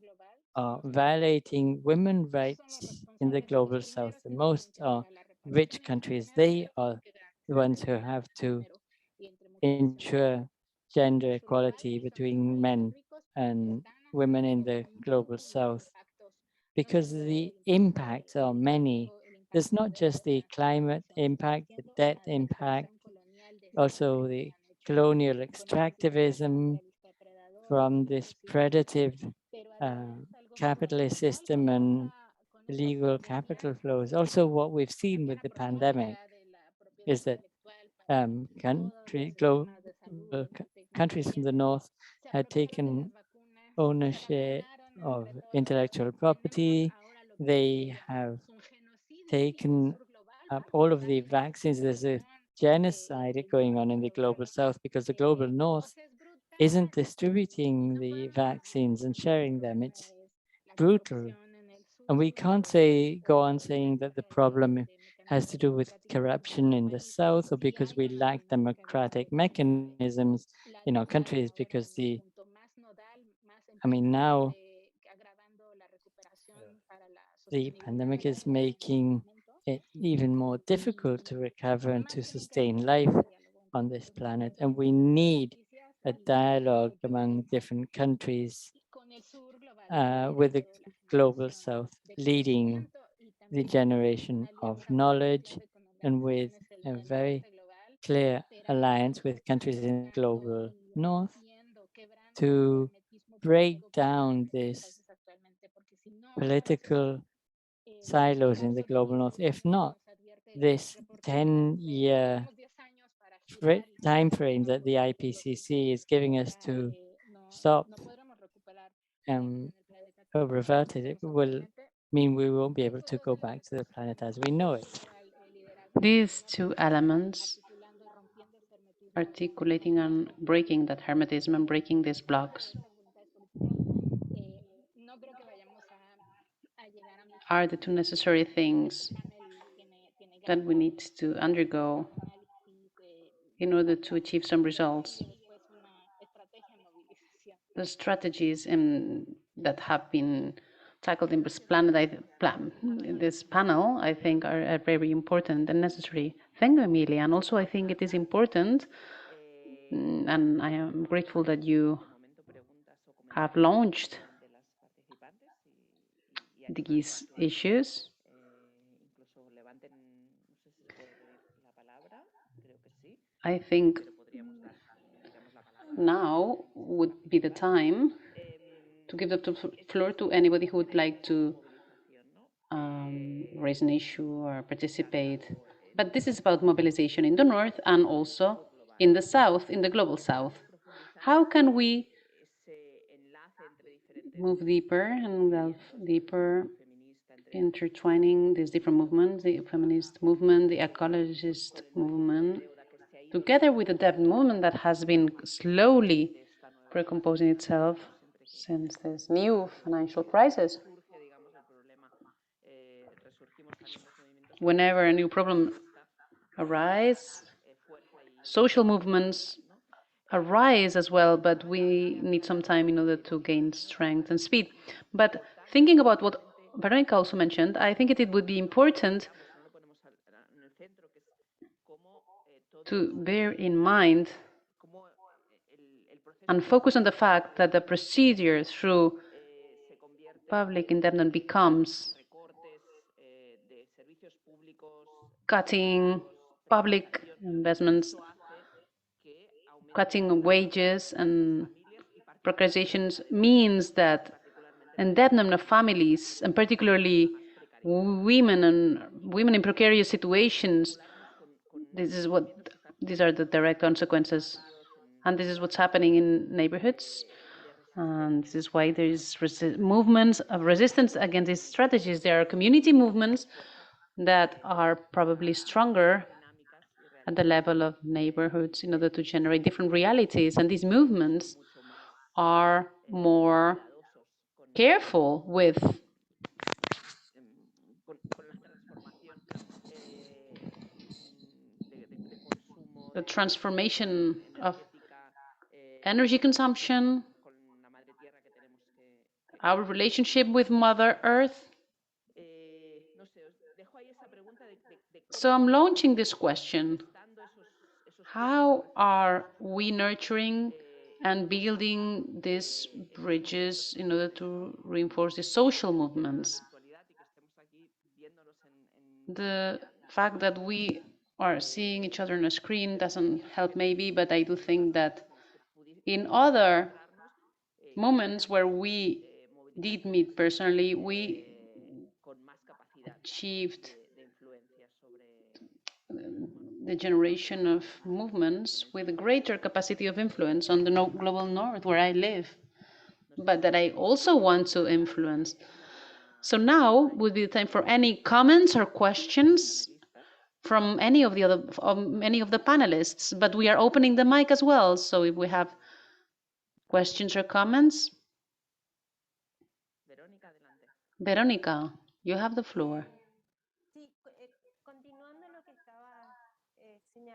are violating women's rights in the global south the most are rich countries. They are the ones who have to ensure gender equality between men and women in the global south, because the impacts are many. There's not just the climate impact, the debt impact, also the colonial extractivism from this predative uh, capitalist system and illegal capital flows. Also, what we've seen with the pandemic is that countries from the north had taken ownership of intellectual property. They have taken up all of the vaccines. There's a genocide going on in the global south because the global north isn't distributing the vaccines and sharing them. It's brutal. And we can't go on saying that the problem has to do with corruption in the south or because we lack democratic mechanisms in our countries because now the pandemic is making it even more difficult to recover and to sustain life on this planet. And we need a dialogue among different countries with the global south leading the generation of knowledge and with a very clear alliance with countries in the global north to break down this political silos in the global north. If not, this 10-year time frame that the IPCC is giving us to stop or revert it will mean we won't be able to go back to the planet as we know it. These two elements, articulating and breaking that hermetism and breaking these blocks, are the two necessary things that we need to undergo in order to achieve some results. The strategies that have been tackled in this panel, I think, are very important and necessary. Thank you, Emilia. And also, I think it is important, and I am grateful that you have launched these issues. I think now would be the time to give the floor to anybody who would like to raise an issue or participate. But this is about mobilization in the north and also in the south, in the global south. How can we move deeper and delve deeper, intertwining these different movements, the feminist movement, the ecologist movement, together with the debt movement that has been slowly recomposing itself since this new financial crisis? Whenever a new problem arises, social movements arise as well, but we need some time in order to gain strength and speed. But thinking about what Veronica also mentioned, I think it would be important to bear in mind and focus on the fact that the procedure through public indebtedness becomes cutting public investments, cutting wages and precarizations means that indebtedness of families, and particularly women in precarious situations, these are the direct consequences. And this is what's happening in neighborhoods. And this is why there is movements of resistance against these strategies. There are community movements that are probably stronger at the level of neighborhoods in order to generate different realities. And these movements are more careful with the transformation of energy consumption, our relationship with Mother Earth. So I'm launching this question. How are we nurturing and building these bridges in order to reinforce the social movements? The fact that we are seeing each other on a screen doesn't help maybe, but I do think that in other moments where we did meet personally, we achieved the generation of movements with a greater capacity of influence on the global north where I live, but that I also want to influence. So now would be the time for any comments or questions from any of the panelists, but we are opening the mic as well. So if we have questions or comments. Verónica, you have the floor.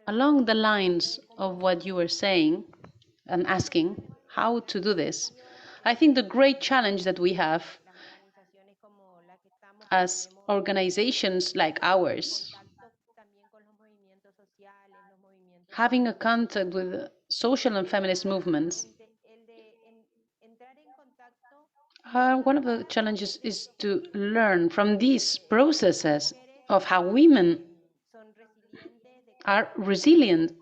Along the lines of what you were saying and asking how to do this, I think the great challenge that we have as organizations like ours, having a contact with social and feminist movements, one of the challenges is to learn from these processes of how women are resilient,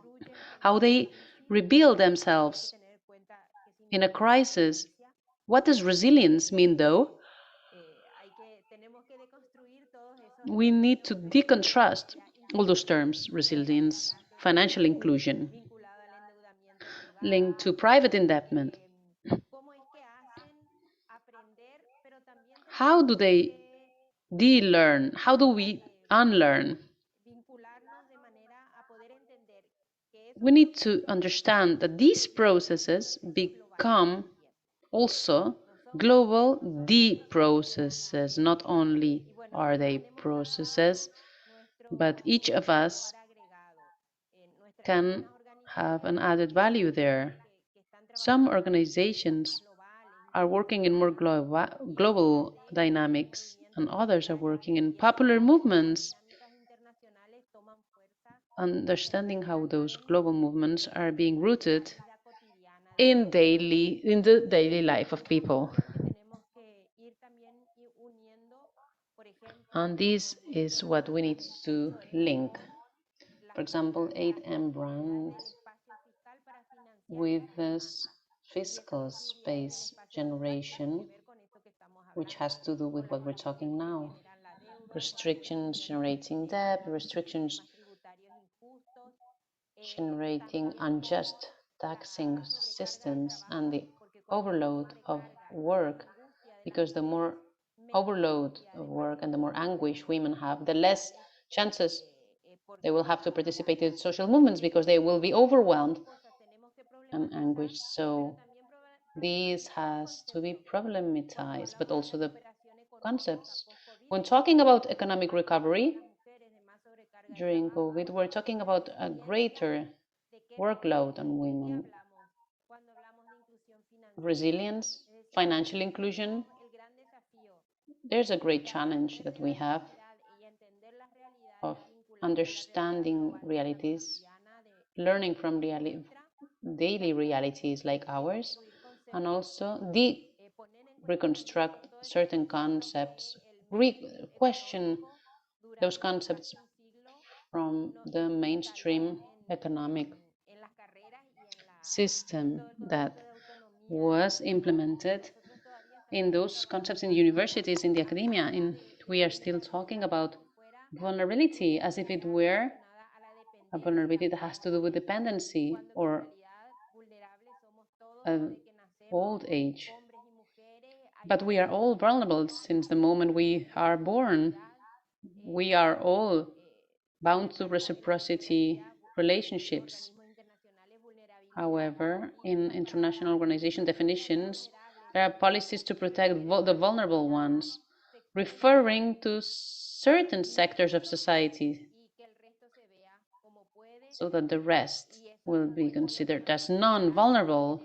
how they rebuild themselves in a crisis. What does resilience mean, though? We need to deconstruct all those terms: resilience, financial inclusion, linked to private indebtedness. How do they de-learn? How do we unlearn? We need to understand that these processes become also global de-processes. Not only are they processes, but each of us can have an added value there. Some organizations are working in more global dynamics, and others are working in popular movements, understanding how those global movements are being rooted in the daily life of people. And this is what we need to link. For example, 8M brands with this fiscal space generation, which has to do with what we're talking now. Restrictions generating debt, restrictions generating unjust taxing systems, and the overload of work, because the more overload of work and the more anguish women have, the less chances they will have to participate in social movements because they will be overwhelmed and anguished. So this has to be problematized, but also the concepts. When talking about economic recovery during COVID, we're talking about a greater workload on women. Resilience, financial inclusion. There's a great challenge that we have of understanding realities, learning from daily realities like ours, and also reconstruct certain concepts, question those concepts from the mainstream economic system that was implemented in those concepts in universities, in the academia. We are still talking about vulnerability as if it were a vulnerability that has to do with dependency or old age. But we are all vulnerable since the moment we are born. We are all bound to reciprocity relationships. However, in international organization definitions, there are policies to protect the vulnerable ones, referring to certain sectors of society, so that the rest will be considered as non-vulnerable.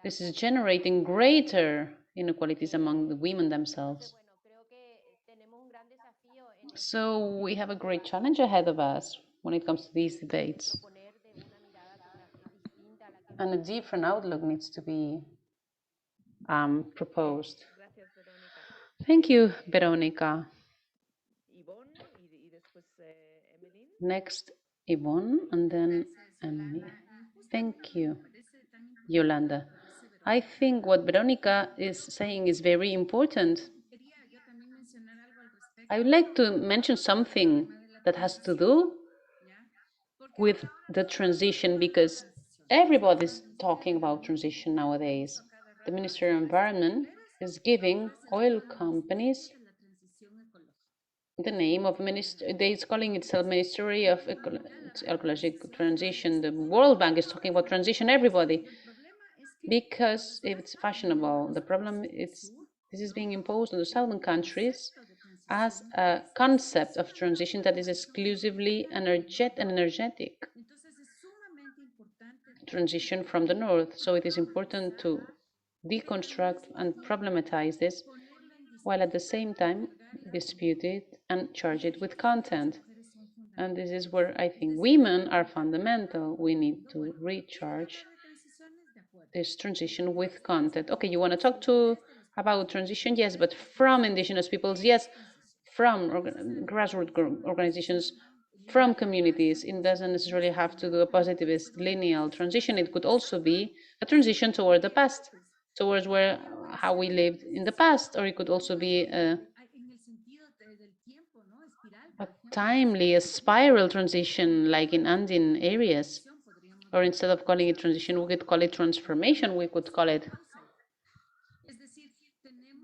This is generating greater inequalities among the women themselves. So we have a great challenge ahead of us when it comes to these debates. And a different outlook needs to be proposed. Thank you, Veronica. Next, Yvonne, and then Emily. Thank you, Yolanda. I think what Veronica is saying is very important. I would like to mention something that has to do with the transition, because everybody's talking about transition nowadays. The Ministry of Environment is giving oil companies the name of minister. They're calling itself Ministry of Ecological Transition. The World Bank is talking about transition, everybody, because it's fashionable. The problem is this is being imposed on the southern countries as a concept of transition that is exclusively energetic transition from the north. So it is important to deconstruct and problematize this, while at the same time dispute it and charge it with content. And this is where I think women are fundamental. We need to recharge this transition with content. Okay, you want to talk to about transition? Yes, but from indigenous peoples? Yes, from grassroots organizations, from communities. It doesn't necessarily have to do a positivist lineal transition. It could also be a transition toward the past, towards where how we lived in the past, or it could also be a timely, a spiral transition, like in Andean areas. Or instead of calling it transition, we could call it transformation. We could call it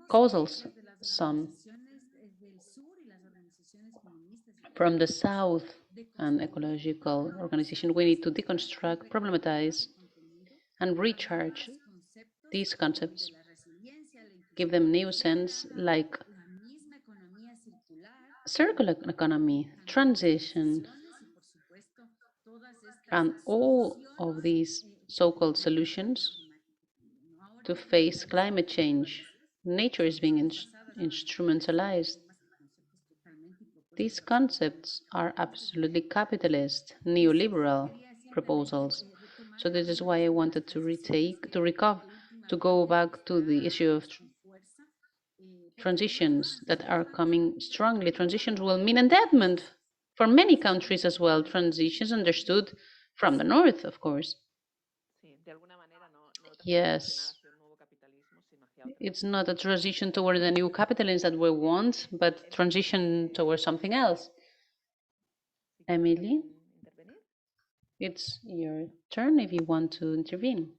causal sun. From the South and ecological organization, we need to deconstruct, problematize, and recharge these concepts, give them new sense, like circular economy, transition, and all of these so-called solutions to face climate change. Nature is being instrumentalized. These concepts are absolutely capitalist, neoliberal proposals. So this is why I wanted to to go back to the issue of transitions that are coming strongly. Transitions will mean endowment for many countries as well. Transitions understood from the north, of course. Yes, it's not a transition toward the new capitalism that we want, but transition towards something else. Emily, it's your turn if you want to intervene.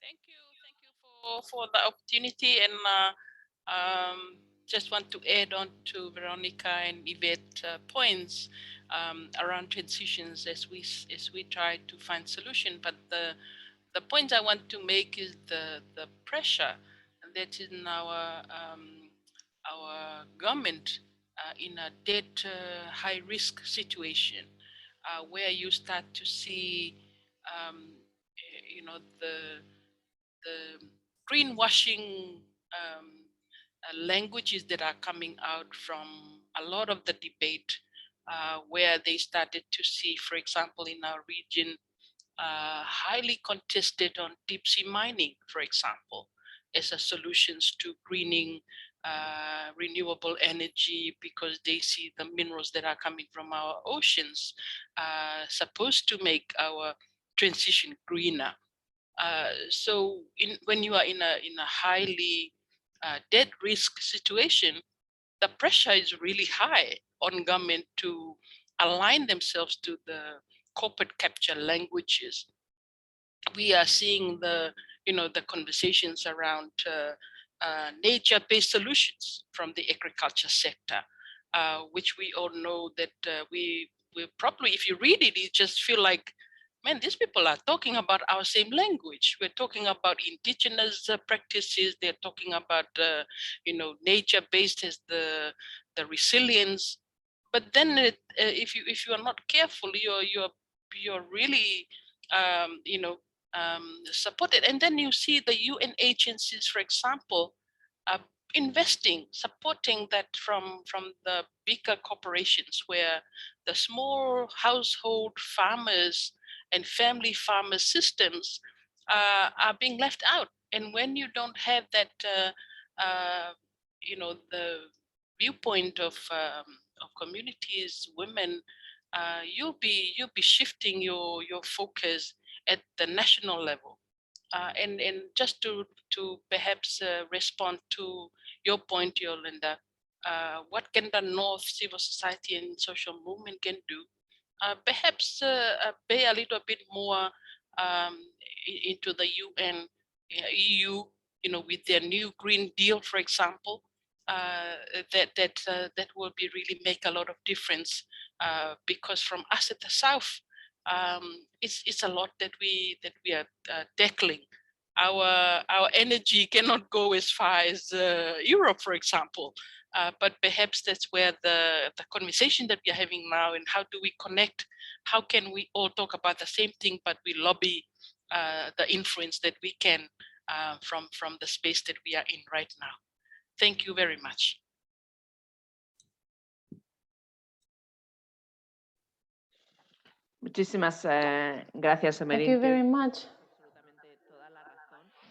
Thank you for the opportunity, and just want to add on to Veronica and Yvette points around transitions as we try to find solution. But the point I want to make is the pressure that is in our government in a dead high risk situation where you start to see you know the greenwashing languages that are coming out from a lot of the debate, where they started to see, for example, in our region, highly contested on deep sea mining, for example, as a solutions to greening renewable energy, because they see the minerals that are coming from our oceans supposed to make our transition greener. So when you are in a highly dead risk situation, the pressure is really high on government to align themselves to the corporate capture languages. We are seeing the conversations around nature-based solutions from the agriculture sector, which we all know that we probably, if you read it, you just feel like, man, these people are talking about our same language. We're talking about indigenous practices. They're talking about nature-based as the resilience. But then if you are not careful, you're really supported. And then you see the UN agencies, for example, investing, supporting that from the bigger corporations, where the small household farmers and family farmer systems are being left out. And when you don't have that, the viewpoint of communities, women, you'll be shifting your focus at the national level. And just to perhaps respond to your point, Yolanda, what can the North civil society and social movement can do. Perhaps pay a little bit more into the UN, EU, with their new Green Deal, for example. That will be really make a lot of difference, because from us at the South, it's a lot that we are tackling. Our energy cannot go as far as Europe, for example. But perhaps that's where the conversation that we are having now, and how do we connect? How can we all talk about the same thing, but we lobby the influence that we can from the space that we are in right now. Thank you very much. Muchísimas gracias, Emerinte. Thank you very much.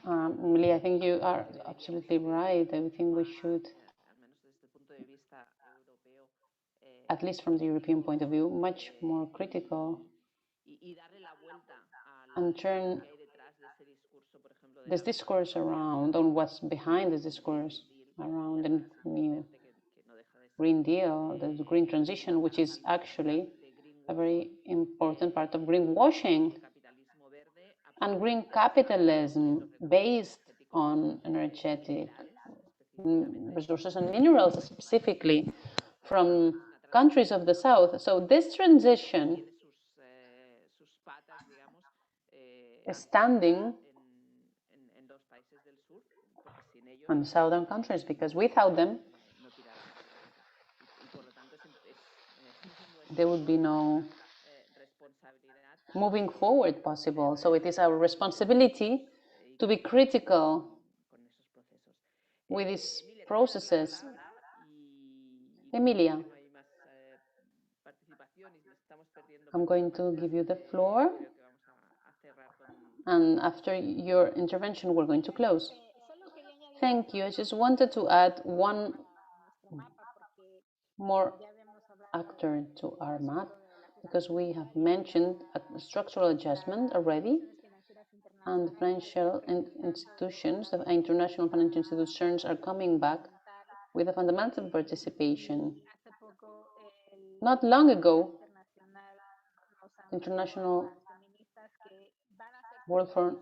Emily, I think you are absolutely right. I think we should, at least from the European point of view, much more critical and turn this discourse around on what's behind this discourse around the new Green Deal, the green transition, which is actually a very important part of greenwashing and green capitalism based on energetic resources and minerals, specifically from countries of the South. So this transition is standing on the southern countries, because without them, there would be no moving forward possible. So it is our responsibility to be critical with these processes. Emilia, I'm going to give you the floor, and after your intervention, we're going to close. Thank you. I just wanted to add one more actor to our map, because we have mentioned a structural adjustment already, and financial institutions, the international financial institutions, are coming back with a fundamental participation. Not long ago, International World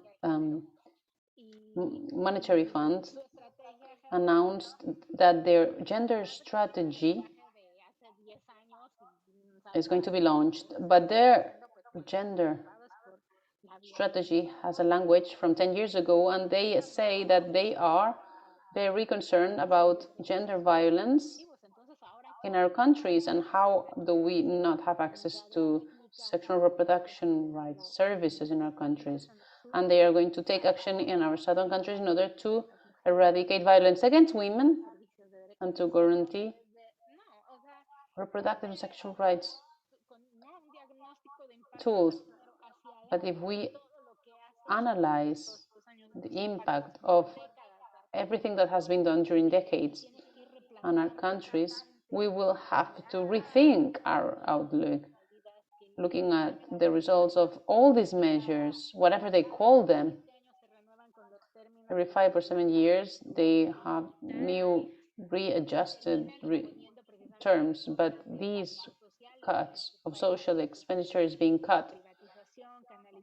Monetary Fund announced that their gender strategy is going to be launched, but their gender strategy has a language from 10 years ago, and they say that they are very concerned about gender violence in our countries, and how do we not have access to sexual reproduction rights services in our countries. And they are going to take action in our southern countries in order to eradicate violence against women and to guarantee reproductive and sexual rights tools. But if we analyze the impact of everything that has been done during decades on our countries, we will have to rethink our outlook, looking at the results of all these measures, whatever they call them. Every 5 or 7 years, they have new readjusted terms, but these cuts of social expenditure is being cut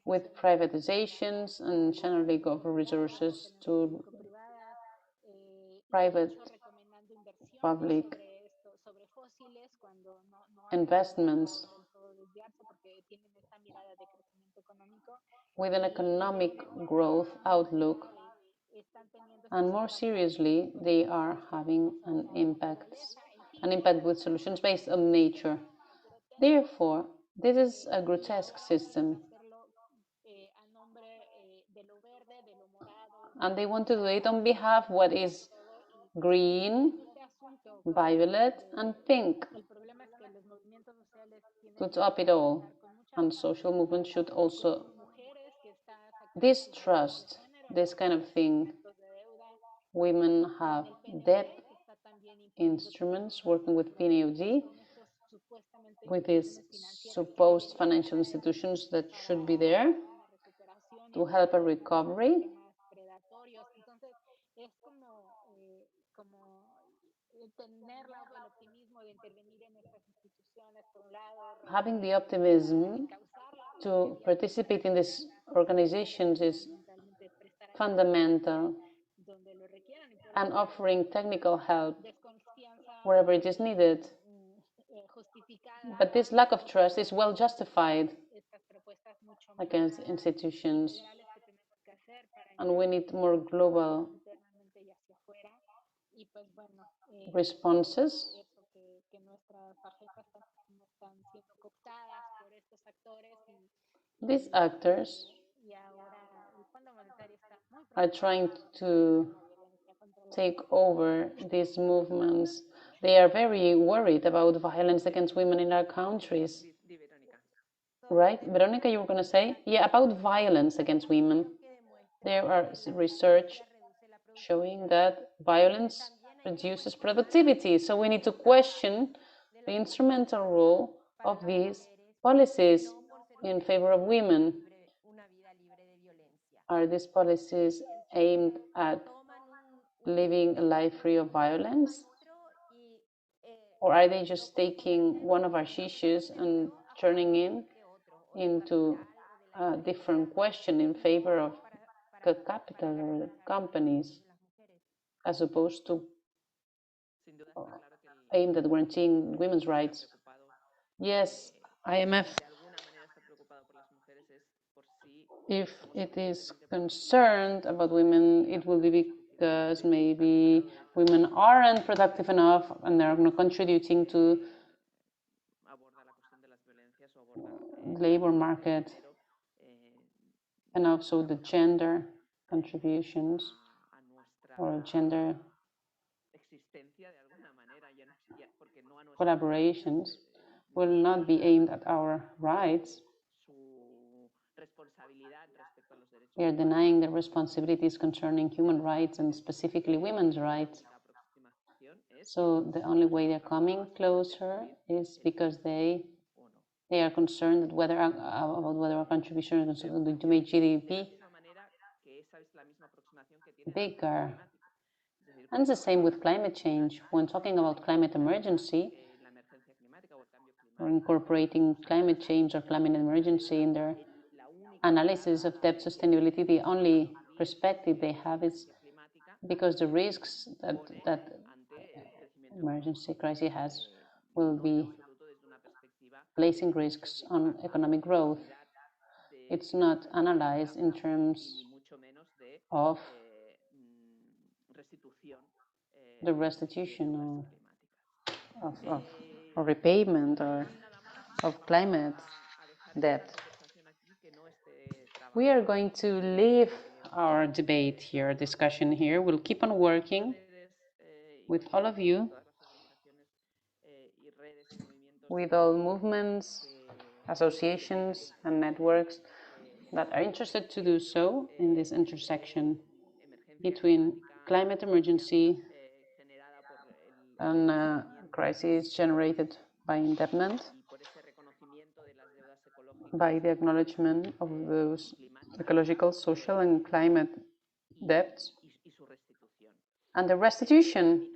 with privatizations and channeling of resources to private public investments with an economic growth outlook, and more seriously, they are having an impact with solutions based on nature. Therefore, this is a grotesque system, and they want to do it on behalf of what is green, violet, and pink. To top it all, and social movements should also distrust this kind of thing. Women have debt instruments working with PNUD, with these supposed financial institutions that should be there to help a recovery. having the optimism to participate in these organizations is fundamental, and offering technical help wherever it is needed. But this lack of trust is well justified against institutions, and we need more global responses. These actors are trying to take over these movements. They are very worried about violence against women in our countries. Right? Veronica, you were going to say? Yeah, about violence against women. There are research showing that violence reduces productivity. So we need to question the instrumental role of these policies in favor of women. Are these policies aimed at living a life free of violence? Or are they just taking one of our issues and turning it into a different question in favor of capital or companies, as opposed to aimed at guaranteeing women's rights? Yes, IMF, if it is concerned about women, it will be because maybe women aren't productive enough and they're not contributing to the labor market, and also the gender contributions or gender collaborations will not be aimed at our rights. We are denying the responsibilities concerning human rights and specifically women's rights. So the only way they're coming closer is because they are concerned about whether our contribution is going to make GDP bigger. And it's the same with climate change. When talking about climate emergency, or incorporating climate change or climate emergency in their analysis of debt sustainability, the only perspective they have is because the risks that emergency crisis has will be placing risks on economic growth. It's not analyzed in terms of the restitution or repayment or of climate debt. We are going to leave our debate here, discussion here. We'll keep on working with all of you, with all movements, associations, and networks that are interested to do so in this intersection between climate emergency and crisis generated by indebtedness, by the acknowledgement of those ecological, social, and climate debts, and the restitution,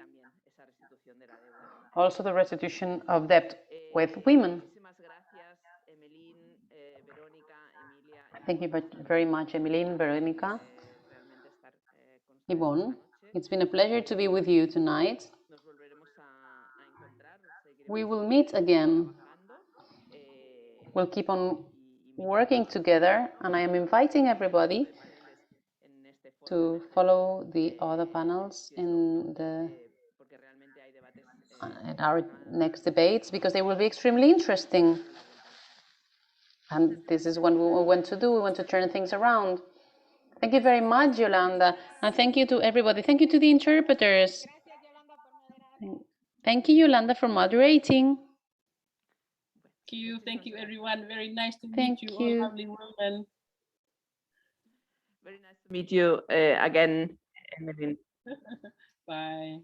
also the restitution of debt with women. Thank you very much, Emeline, Veronica, Yvonne. It's been a pleasure to be with you tonight. We will meet again. We'll keep on working together, and I am inviting everybody to follow the other panels in our next debates, because they will be extremely interesting. And this is what we want to do. We want to turn things around. Thank you very much, Yolanda. And thank you to everybody. Thank you to the interpreters. Thank you, Yolanda, for moderating. Thank you, everyone. Very nice to meet you, all lovely women. Very nice to meet you again, Emeline. Bye.